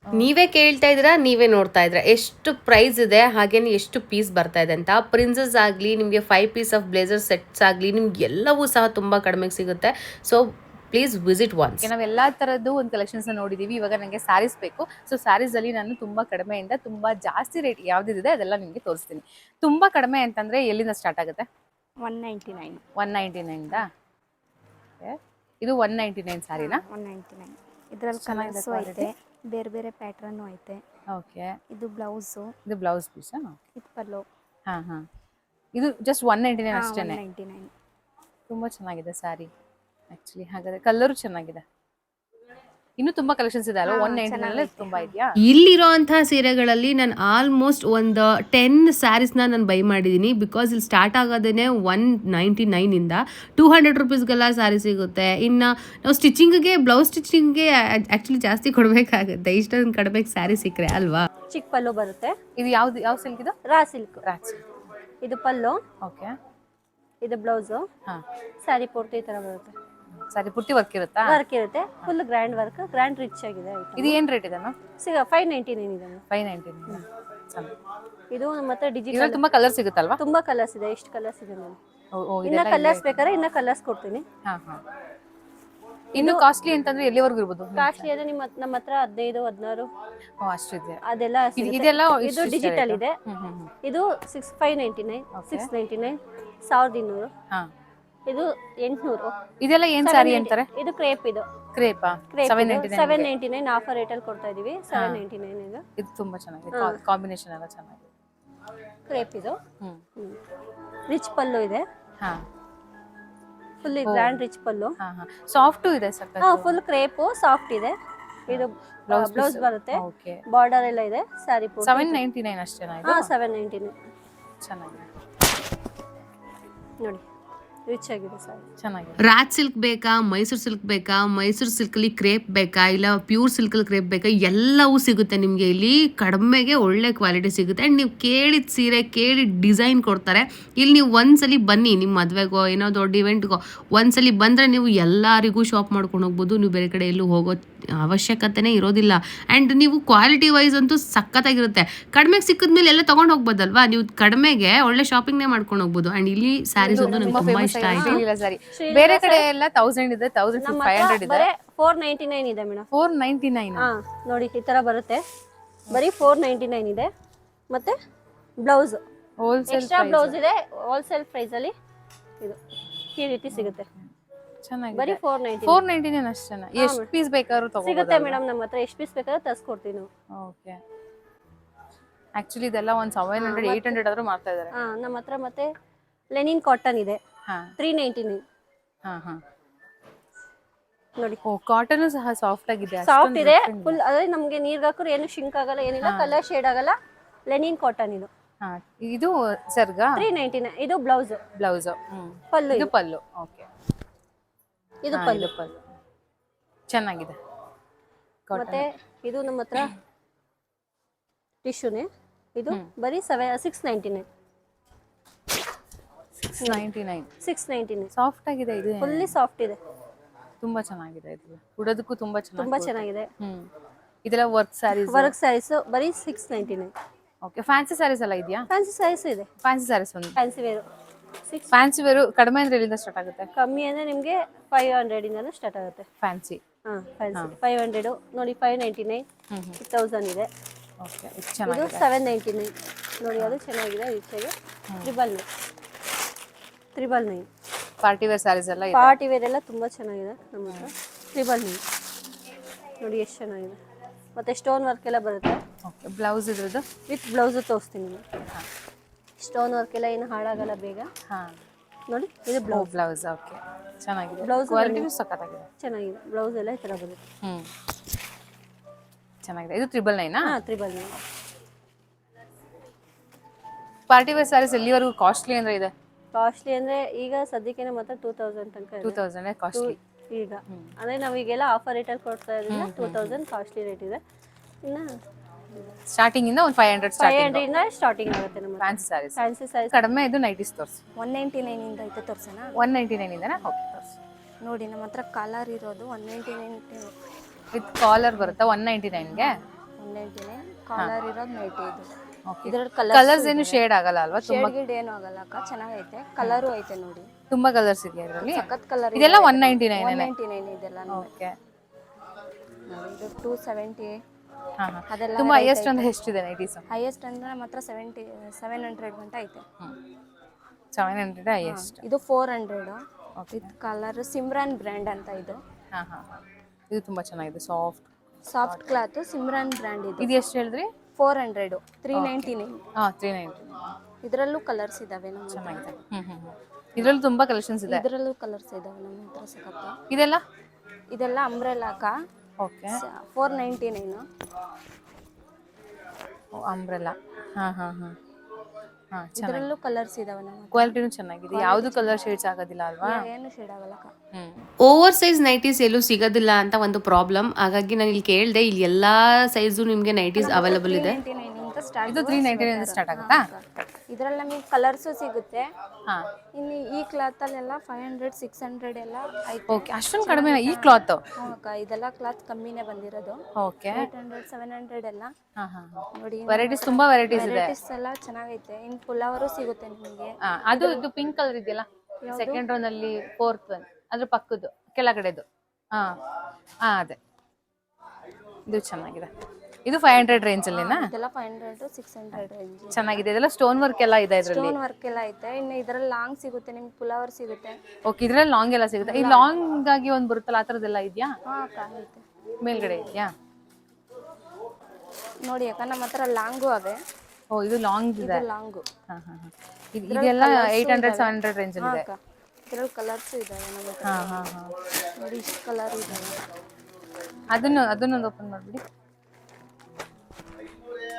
ನೀವೇ ಕೇಳ್ತಾ ಇದ್ದೀರಾ, ನೀವೇ ನೋಡ್ತಾ ಇದ್ದೀರಾ ಎಷ್ಟು ಪ್ರೈಸ್ ಇದೆ, ಹಾಗೇನೆ ಎಷ್ಟು ಪೀಸ್ ಬರ್ತಾ ಇದೆ ಅಂತ. ಪ್ರಿನ್ಸಸ್ ಆಗಲಿ, ನಿಮಗೆ 5 ಪೀಸ್ ಆಫ್ ಬ್ಲೇಸರ್ ಸೆಟ್ಸ್ ಆಗಲಿ, ನಿಮ್ಗೆ ಎಲ್ಲವೂ ಸಹ ತುಂಬ ಕಡಿಮೆಗೆ ಸಿಗುತ್ತೆ. So please visit once. ನಾವು ಎಲ್ಲ ಥರದ್ದು ಒಂದು ಕಲೆಕ್ಷನ್ಸ್ನ ನೋಡಿದ್ದೀವಿ. ಇವಾಗ ನನಗೆ ಸ್ಯಾರೀಸ್ ಬೇಕು. ಸೊ ಸ್ಯಾರೀಸಲ್ಲಿ ನಾನು ತುಂಬ ಕಡಿಮೆಯಿಂದ ತುಂಬ ಜಾಸ್ತಿ ರೇಟ್ ಯಾವುದಿದೆ ಅದೆಲ್ಲ ನಿಮಗೆ ತೋರಿಸ್ತೀನಿ. ತುಂಬ ಕಡಿಮೆ ಅಂತಂದರೆ ಎಲ್ಲಿಂದ ಸ್ಟಾರ್ಟ್ ಆಗುತ್ತೆ? 199. 199 ಇದು 199 ಸ್ಯಾರಿನಾ? 199. ಇದರಲ್ಲಿ ಕಲರ್ಸು ಐತೆ, ಬೇರೆ ಬೇರೆ ಪ್ಯಾಟ್ರನ್ನು ಐತೆ. ಓಕೆ, ಇದು ಬ್ಲೌಸು, ಇದು ಬ್ಲೌಸ್ ಪೀಸಾ? ಇದು ಪಲ್ಲು. ಹಾಂ ಹಾಂ, ಇದು ಜಸ್ಟ್ 199 ಅಷ್ಟೇ. 199. ತುಂಬ ಚೆನ್ನಾಗಿದೆ ಸ್ಯಾರಿ ಆ್ಯಕ್ಚುಲಿ. ಹಾಗಾದರೆ ಕಲರು ಚೆನ್ನಾಗಿದೆ. ಇನ್ನೂ ತುಂಬ ಕಲೆಕ್ಷನ್ಸ್ ಇದೆ ಅಲ್ವಾ? 199 ತುಂಬ ಇದೆಯಾ? ಇಲ್ಲಿರೋ ಅಂತಹ ಸೀರೆಗಳಲ್ಲಿ ನಾನು ಆಲ್ಮೋಸ್ಟ್ ಒಂದು 10 ಸ್ಯಾರೀಸ್ನ ನಾನು ಬೈ ಮಾಡಿದ್ದೀನಿ. ಬಿಕಾಸ್ ಇಲ್ಲಿ ಸ್ಟಾರ್ಟ್ ಆಗೋದೇ 199 ಇಂದ 200 ರುಪೀಸ್ಗೆಲ್ಲ ಸ್ಯಾರಿ ಸಿಗುತ್ತೆ. ಇನ್ನು ನಾವು ಸ್ಟಿಚಿಂಗ್ಗೆ, ಬ್ಲೌಸ್ ಸ್ಟಿಚಿಂಗ್ಗೆ ಆ್ಯಕ್ಚುಲಿ ಜಾಸ್ತಿ ಕೊಡಬೇಕಾಗುತ್ತೆ, ಇಷ್ಟೊಂದು ಕಡಿಮೆಗೆ ಸ್ಯಾರಿ ಸಿಕ್ಕರೆ ಅಲ್ವಾ. ಚಿಕ್ಕ ಪಲ್ಲು ಬರುತ್ತೆ. ಇದು ಯಾವ ಸಿಲ್ಕ್ ಇದು? Raw silk. ರಾಕ್ಸ್. ಇದು ಪಲ್ಲು. ಓಕೆ, ಇದು ಬ್ಲೌಸು. ಹಾಂ, ಸ್ಯಾರಿ ಪೂರ್ತಿ ಈ ಥರ ಬರುತ್ತೆ. ಸ್ಯಾರಿ ಪುಟ್ಟಿ ವರ್ಕ್ ಇರುತ್ತಾ? ವರ್ಕ್ ಇರುತ್ತೆ, full grand work, grand rich ಆಗಿದೆ. ಇದು ಏನು ರೇಟ್ ಇದೆ? 599 ಇದೆ. 599. ಇದು ಮತ್ತೆ ಡಿಜಿಟಲ್. ಇದರಲ್ಲಿ ತುಂಬ ಕಲರ್ ಸಿಗುತ್ತಲ್ವಾ? ತುಂಬಾ ಕಲರ್ಸ್ ಇದೆ. ಎಷ್ಟು ಕಲರ್ಸ್ ಇದೆ ಮ್ಯಾಮ್? ಇನ್ನ ಕಲರ್ಸ್ ಬೇಕಾದ್ರೆ ಇನ್ನ ಕಲರ್ಸ್ ಕೊಡ್ತೀನಿ. ಹಾಂ ಹಾಂ. ಇನ್ನು ಕಾಸ್ಟ್ಲಿ ಅಂತಂದ್ರೆ ಎಲ್ಲಿವರೆಗೂ ಇರ್ಬೋದು? ಕಾಸ್ಟ್ಲಿ ಅಂದ್ರೆ ನಮ್ಮ ಹತ್ರ 15, 16 ಅಷ್ಟಿದೆ ಅದೆಲ್ಲ. ಇದೆಲ್ಲ ಇದು ಡಿಜಿಟಲ್ ಇದೆ. ಇದು 599, 699, 1200. ಹಾಂ, ಇದು 800. ಇದೆಲ್ಲ ಏನ್ ಸ್ಯಾರಿ ಅಂತಾರೆ? ಇದು ಕ್ರೇಪ್. ಇದು ಕ್ರೇಪಾ? 799 ಆಫರ್ ರೇಟ್ ಅಲ್ಲಿ ಕೊಡ್ತಾ ಇದೀವಿ. 799 ಇದು. ಇದು ತುಂಬಾ ಚೆನ್ನಾಗಿದೆ, ಕಾಂಬಿನೇಷನ್ ಎಲ್ಲ ಚೆನ್ನಾಗಿದೆ. ಕ್ರೇಪ್ ಇದು. ರಿಚ್ ಪಲ್ಲು ಇದೆ. ಹಾ, ಫುಲ್ ಗ್ರ್ಯಾಂಡ್ ರಿಚ್ ಪಲ್ಲು. ಹಾ ಹಾ, ಸಾಫ್ಟ್ ಇದೆ ಸರ್. ಫುಲ್ ಕ್ರೇಪ್ ಸಾಫ್ಟ್ ಇದೆ. ಇದು ಬ್ಲೌಸ್ ಬರುತ್ತೆ. ಓಕೆ, ಬಾರ್ಡರ್ ಎಲ್ಲ ಇದೆ. ಸ್ಯಾರಿ ಪೂರ್ತಿ 799 ಅಷ್ಟೇನಾ ಇದು? 799. ಚೆನ್ನಾಗಿದೆ ನೋಡಿ, ರಿಚ್ ಆಗಿದೆ ಸ್ಯಾರಿ, ಚೆನ್ನಾಗಿದೆ. ರಾಜ್ ಸಿಲ್ಕ್ ಬೇಕಾ, ಮೈಸೂರು ಸಿಲ್ಕ್ ಬೇಕಾ, ಮೈಸೂರು ಸಿಲ್ಕಲ್ಲಿ ಕ್ರೇಪ್ ಬೇಕಾ, ಇಲ್ಲ ಪ್ಯೂರ್ ಸಿಲ್ಕಲ್ಲಿ ಕ್ರೇಪ್ ಬೇಕಾ, ಎಲ್ಲವೂ ಸಿಗುತ್ತೆ ನಿಮಗೆ ಇಲ್ಲಿ. ಕಡಿಮೆಗೆ ಒಳ್ಳೆ ಕ್ವಾಲಿಟಿ ಸಿಗುತ್ತೆ. ಆ್ಯಂಡ್ ನೀವು ಕೇಳಿದ ಸೀರೆ, ಕೇಳಿದ ಡಿಸೈನ್ ಕೊಡ್ತಾರೆ. ಇಲ್ಲಿ ನೀವು ಒಂದ್ಸಲಿ ಬನ್ನಿ, ನಿಮ್ಮ ಮದುವೆಗೋ ಏನೋ ದೊಡ್ಡ ಇವೆಂಟ್ಗೋ ಒಂದ್ಸಲಿ ಬಂದರೆ ನೀವು ಎಲ್ಲರಿಗೂ ಶಾಪ್ ಮಾಡ್ಕೊಂಡು ಹೋಗ್ಬೋದು. ನೀವು ಬೇರೆ ಕಡೆ ಎಲ್ಲೂ ಹೋಗೋ ಅವಶ್ಯಕತೆನೇ ಇರೋದಿಲ್ಲ. ಆ್ಯಂಡ್ ನೀವು ಕ್ವಾಲಿಟಿ ವೈಸ್ ಅಂತೂ ಸಖತ್ತಾಗಿರುತ್ತೆ. ಕಡಿಮೆಗೆ ಸಿಕ್ಕಿದ್ಮೇಲೆ ಎಲ್ಲ ತೊಗೊಂಡು ಹೋಗ್ಬೋದಲ್ವಾ, ನೀವು ಕಡಿಮೆಗೆ ಒಳ್ಳೆ ಶಾಪಿಂಗ್ನೇ ಮಾಡ್ಕೊಂಡು ಹೋಗ್ಬೋದು. ಆ್ಯಂಡ್ ಇಲ್ಲಿ ಸ್ಯಾರೀಸ್ ಒಂದು ನನಗೆ ತುಂಬ ಇಷ್ಟ ಆಯಿತು. ಬೇರೆ ಕಡೆ ಎಲ್ಲ 1000 ಇದೆ, 1500 ಇದೆ. 499 ಇದೆ ಮೇಡಮ್. 499. ಹಾ, ನೋಡಿ ಈ ತರ ಬರುತ್ತೆ. ಬರೀ 499 ಇದೆ. ಮತ್ತೆ ಬ್ಲೌಸ್ ಹೋಲ್ಸೇಲ್ ಎಕ್ಸ್ಟ್ರಾ ಬ್ಲೌಸ್ ಇದೆ. ಹೋಲ್ಸೇಲ್ ಪ್ರೈಸ್ ಅಲ್ಲಿ ಇದು ಈ ರೀತಿ ಸಿಗುತ್ತೆ. ಚೆನ್ನಾಗಿದೆ. ಬರೀ 499 ಅಷ್ಟೇನಾ? ಎಷ್ಟು ಪೀಸ್ ಬೇಕಾದ್ರೂ ತಗೋಬಹುದು ಸಿಗುತ್ತೆ ಮೇಡಮ್. ನಮ್ಮ ಹತ್ರ ಎಷ್ಟು ಪೀಸ್ ಬೇಕಾದ್ರೂ ತರಿಸ್ಕೊಡ್ತೀವಿ ನಾವು. ಓಕೆ, ಆಕ್ಚುಲಿ ಇದೆಲ್ಲ ಒಂದು 700 800 ಆದ್ರೂ ಮಾಡ್ತಾ ಇದ್ದಾರೆ. ಹಾ, ನಮ್ಮ ಹತ್ರ ಮತ್ತೆ ಲೆನಿನ್ ಕಾಟನ್ ಇದೆ. ಹಾ, 399. ಹಾ ಹಾ, ನೋಡಿ. ಓ, ಕಾಟನ್ ಸಹ ಸಾಫ್ಟ್ ಆಗಿದೆ, ಸಾಫ್ಟ್ ಇದೆ ಫುಲ್. ಅದೇ ನಮಗೆ ನೀರ್ಗೆ ಹಾಕಿದ್ರೆ ಏನು ಶಿಂಕ್ ಆಗಲ್ಲ, ಏನಿಲ್ಲ, ಕಲರ್ ಶೇಡ್ ಆಗಲ್ಲ. ಲೆನಿನ್ ಕಾಟನ್ ಇದು. ಹಾ ಇದು ಸರ್ಗ 399. ಇದು ಬ್ಲೌಸ್, ಬ್ಲೌಸ್. ಪಲ್ಲು ಇದು ಇದು. ಪಲ್ಲು. ಓಕೆ, ಇದು ಪಲ್ಲು. ಪಲ್ಲು ಚೆನ್ನಾಗಿದೆ. ಮತ್ತೆ ಇದು ನಮ್ಮ ಹತ್ರ ಟಿಶ್ಯೂನೇ. ಇದು ಬರೀ 699. 699. 699. ಸಾಫ್ಟ್ ಆಗಿದೆ ಇದು. ಫುಲ್ಲಿ ಸಾಫ್ಟ್ ಇದೆ, ತುಂಬಾ ಚೆನ್ನಾಗಿದೆ ಇದು. ಉಡೋದಕ್ಕೂ ತುಂಬಾ ತುಂಬಾ ಚೆನ್ನಾಗಿದೆ. ಇದೆಲ್ಲ ವರ್ಕ್ ಸ್ಯಾರೀಸ್. ವರ್ಕ್ ಸ್ಯಾರೀಸ್ ಬರೀ 699. ಓಕೆ, ಫ್ಯಾನ್ಸಿ ಸ್ಯಾರೀಸ್ ಎಲ್ಲ ಇದೆಯಾ? ಫ್ಯಾನ್ಸಿ ಸ್ಯಾರೀಸ್ ಇದೆ. ಫ್ಯಾನ್ಸಿ ಸ್ಯಾರೀಸ್ ಒಂದು ಫ್ಯಾನ್ಸಿ ವೇರು ಫ್ಯಾನ್ಸಿ ವೇರು ಕಡಿಮೆ ಅಂದ್ರೆ ಎಲ್ಲಿಂದ ಸ್ಟಾರ್ಟ್ ಆಗುತ್ತೆ? ಕಮ್ಮಿ ಅಂದ್ರೆ ನಿಮಗೆ 500 ಇಂದನೂ ಸ್ಟಾರ್ಟ್ ಆಗುತ್ತೆ. ಫ್ಯಾನ್ಸಿ. ಫ್ಯಾನ್ಸಿ 500 ನೋಡಿ, 599, 1000 ಇದೆ. ಓಕೆ, ಇದು ಇದು ಚೆನ್ನಾಗಿದೆ. 799 ನೋಡಿ, ಅದು ಚೆನ್ನಾಗಿದೆ. ಈಚೆಗೆ 999. ಪಾರ್ಟಿ ವೇರ್ ಸ್ಯಾರೀಸ್ ಎಲ್ಲ ಇದೆ. ಪಾರ್ಟಿ ವೇರ್ ಎಲ್ಲ ತುಂಬಾ ಚೆನ್ನಾಗಿದೆ ನಮ್ಮ ಹತ್ರ. 999 ನೋಡಿ, ಎಷ್ಟು ಚೆನ್ನಾಗಿದೆ. ಮತ್ತೆ ಸ್ಟೋನ್ ವರ್ಕ್ ಎಲ್ಲ ಬರುತ್ತೆ. ಓಕೆ, ಬ್ಲೌಸ್ ಇದ್ರದ್ದು ವಿತ್ ಬ್ಲೌಸು ತೋರಿಸ್ತೀನಿ ನಿಮಗೆ. ಸ್ಟೋನ್ ವರ್ಕ್ ಎಲ್ಲ ಏನು ಹಾಳಾಗಲ್ಲ ಬೇಗ. ನೋಡಿ, ಇದು ಬ್ಲೌಸ್. ಬ್ಲೌಸ್. ಓಕೆ, ಚೆನ್ನಾಗಿದೆ. ಬ್ಲೌಸ್ ಕ್ವಾಲಿಟಿನೂ ಸಖತ್ತಾಗಿದೆ. ಚೆನ್ನಾಗಿದೆ. ಬ್ಲೌಸ್ ಎಲ್ಲ ಈ ಥರ ಬರುತ್ತೆ. ಚೆನ್ನಾಗಿದೆ. ಇದು 999. 999. ಪಾರ್ಟಿ ವೇರ್ ಸ್ಯಾರೀಸ್ ಎಲ್ಲಿವರೆಗೂ ಕಾಸ್ಟ್ಲಿ ಅಂದ್ರೆ ಇದೆ? ಕಾಸ್ಟ್ಲಿ ಅಂದ್ರೆ ಈಗ ಸದ್ಯಕ್ಕೆ ಮಾತ್ರ 2000 ತನಕ ಇದೆ. 2000 ಕಾಸ್ಟ್ಲಿ ಈಗ ಅಂದ್ರೆ ನಾವೀಗೆಲ್ಲ ಆಫರ್ ರೇಟಲ್ಲಿ ಕೊಡ್ತಾ ಇರೋದ್ರಿಂದ 2000 ಕಾಸ್ಟ್ಲಿ ರೇಟ್ ಇದೆ. ಇನ್ನು ಸ್ಟಾರ್ಟಿಂಗ್ ಇಂದ ಒಂದು 500 ಸ್ಟಾರ್ಟಿಂಗ್ 500 ಇಂದ ಸ್ಟಾರ್ಟಿಂಗ್ ಆಗುತ್ತೆ ನಮ್ಮ ಫ್ಯಾನ್ಸಿ ಸ್ಯಾರೀಸ್. ಫ್ಯಾನ್ಸಿ ಸ್ಯಾರೀಸ್. ಕಡಿಮೆ ಇದು ನೈಟೀಸ್ ತೋರಿಸಿ. 199 ಇಂದ ಐತೆ ತೋರ್ಸೋಣ. 199 ಇಂದನಾ? ಓಕೆ, ತೋರಿಸಿ. ನೋಡಿ, ನಮ್ಮ ಹತ್ರ ಕಲರ್ ಇರೋದು 199 ವಿತ್ ಕಾಲರ್ ಬರುತ್ತಾ 199ಗೆ? 199 ಕಾಲರ್ ಇರೋದು ನೈಟ್ ಇದು. ಓಕೆ, ಇದರಲ್ಲಿ ಕಲರ್ಸ್ ಏನು ಶೇಡ್ ಆಗಲ್ಲ ಅಲ್ವಾ? ತುಂಬಾ ಶೇಡ್ ಏನು ಆಗಲ್ಲ ಅಕ್ಕ, ಚೆನ್ನಾಗೈತೆ. ಕಲರು ಐತೆ ನೋಡಿ, ತುಂಬಾ ಕಲರ್ಸ್ ಇದೆಯಾ ಇದರಲ್ಲಿ? ಸಖತ್ ಕಲರ್. ಇದೆಲ್ಲ 199 199 ಇದೆಲ್ಲ. ಓಕೆ, ನೋಡಿ, ಇದು 270 ಅದೆಲ್ಲ. ತುಂಬಾ ಹೈಯೆಸ್ಟ್ ಅಂದ್ರೆ ಎಷ್ಟಿದೆ ನೈಟೀಸ್? ಹೈಯೆಸ್ಟ್ ಅಂದ್ರೆ ನಮ್ಮ ಹತ್ರ 700 ಗಂಟ ಐತೆ. 700 ಹೈಯೆಸ್ಟ್. ಇದು 400 ವಿತ್ ಕಲರ್. ಸಿಮ್ರಾನ್ ಬ್ರ್ಯಾಂಡ್ ಅಂತ ಇದು. ಇದು ತುಂಬಾ ಚೆನ್ನಾಗಿದೆ. ಸಾಫ್ಟ್ ಕ್ಲಾತ್ ಸಿಮ್ರಾನ್ ಬ್ರ್ಯಾಂಡ್ ಇದು. ಇದು ಎಷ್ಟು ಹೇಳಿದ್ರಿ? 400. 399. 390. ಇದರಲ್ಲೂ ಕಲರ್ಸ್ ಇದಾವೆ ನಮ್ಮ ಹತ್ರ. ಚೆನ್ನಾಗಿದೆ. ಇದರಲ್ಲೂ ತುಂಬಾ ಕಲೆಕ್ಷನ್ಸ್ ಇದೆ. ಇದರಲ್ಲೂ ಕಲರ್ಸ್ ಇದಾವೆ ನಮ್ಮ ಹತ್ರ ಸಖತ್. ಇದೆಲ್ಲ ಅಂಬ್ರೆಲಾ ಅಕ್ಕ. ಓಕೆ, 499. ಅಂಬ್ರೆಲಾ. ಇದರಲ್ಲೂ ಕಲರ್ಸ್ ಇದಾವೆ ನಮ್ಮ ಹತ್ರ. ಕ್ವಾಲಿಟಿನೂ ಚೆನ್ನಾಗಿದೆ. ಯಾವುದು ಕಲರ್ ಶೇಡ್ಸ್ ಆಗೋದಿಲ್ಲ ಅಲ್ವಾ? ಏನು ಶೇಡ್ ಆಗಲ್ಲ ಅಕ್ಕ. ಓವರ್ ಸೈಜ್ ನೈಟೀಸ್ ಎಲ್ಲೂ ಸಿಗೋದಿಲ್ಲ ಅಂತ ಒಂದು ಪ್ರಾಬ್ಲಮ್. ಹಾಗಾಗಿ ನಾನು ಇಲ್ಲಿ ಕೇಳಿದೆ, ಇಲ್ಲಿ ಎಲ್ಲಾ ಸೈಜು ನಿಮಗೆ ನೈಟೀಸ್ ಅವೈಲಬಲ್ ಇದೆ. 399 ಇಂದ ಸ್ಟಾರ್ಟ್. ಇದು 399 ಇಂದ ಸ್ಟಾರ್ಟ್ ಆಗುತ್ತಾ? ಇದರಲ್ಲಿ ನಮಗೆ ಕಲರ್ಸು ಸಿಗುತ್ತೆ. ಹಾ, ಇನ್ನು ಈ ಕ್ಲಾತ್ ಅಲ್ಲೆಲ್ಲ 500 600 ಎಲ್ಲ ಐತೆ. ಓಕೆ, ಅಷ್ಟೊಂದು ಕಡಿಮೆ ಈ ಕ್ಲಾತ್? ಅಕ್ಕ, ಇದೆಲ್ಲ ಕ್ಲಾತ್ ಕಮ್ಮಿನೇ ಬಂದಿರೋದು. ಓಕೆ, 800 700 ಎಲ್ಲ. ನೋಡಿ, ವೆರೈಟೀಸ್ ತುಂಬಾ ವೆರೈಟೀಸ್ ಇದೆ. ವೆರೈಟೀಸ್ ಎಲ್ಲ ಚೆನ್ನಾಗೈತೆ. ಇನ್ನು ಪುಲಾವರು ಸಿಗುತ್ತೆ ನಿಮಗೆ. ಅದು ಇದು ಪಿಂಕ್ ಕಲರ್ ಇದೆಯಲ್ಲ, ಸೆಕೆಂಡ್ ರೋ ನಲ್ಲಿ 4th ಒನ್, ಅದ್ರ ಪಕ್ಕದ್ದು ಕೆಳಗಡೆದು. ಅದೇ, ಇದು ಚೆನ್ನಾಗಿದೆ. ಇದು 500 ರೇಂಜ್ ಅಲ್ಲಿನಾ? ಇದೆಲ್ಲ 500 600 ರೇಂಜ್. ಚೆನ್ನಾಗಿದೆ. ಇದೆಲ್ಲ ಸ್ಟೋನ್ ವರ್ಕ್ ಎಲ್ಲ ಇದೆ ಇದರಲ್ಲಿ. ಸ್ಟೋನ್ ವರ್ಕ್ ಎಲ್ಲ ಐತೆ. ಇನ್ನು ಇದರಲ್ಲಿ ಲಾಂಗ್ ಸಿಗುತ್ತೆ ನಿಮ್ಗೆ, ಪುಲಾವರ್ ಸಿಗುತ್ತೆ. ಓಕೆ, ಇದ್ರಲ್ಲಿ ಲಾಂಗ್ ಎಲ್ಲ ಸಿಗುತ್ತೆ. ಈ ಲಾಂಗ್ ಆಗಿ ಒಂದು ಬರುತ್ತಲ್ಲ, ಆ ಥರದ್ದೆಲ್ಲ ಇದೆಯಾ? ಅಕ್ಕ ಐತೆ. ಮೇಲ್ಗಡೆ ಇದೆಯಾ? ನೋಡಿ ಅಕ್ಕ, ನಮ್ಮ ಹತ್ರ ಲಾಂಗು ಅವೆ. ಇದು ಲಾಂಗ್ ಇದೆ. ಇದು ಲಾಂಗು. ಇದೆಲ್ಲ 800 700 ರೇಂಜ್ ಅಲ್ಲಿ ಇದೆ. ಅಕ್ಕ, ಇದರಲ್ಲಿ ಕಲರ್ಸ್ ಇದಾವೆ ನಮ್ಮ ಹತ್ರ. ನೋಡಿ, ಇಷ್ಟು ಕಲರ್ ಇದಾವೆ. ಅದನ್ನೊಂದು ಓಪನ್ ಮಾಡ್ಬಿಡಿ.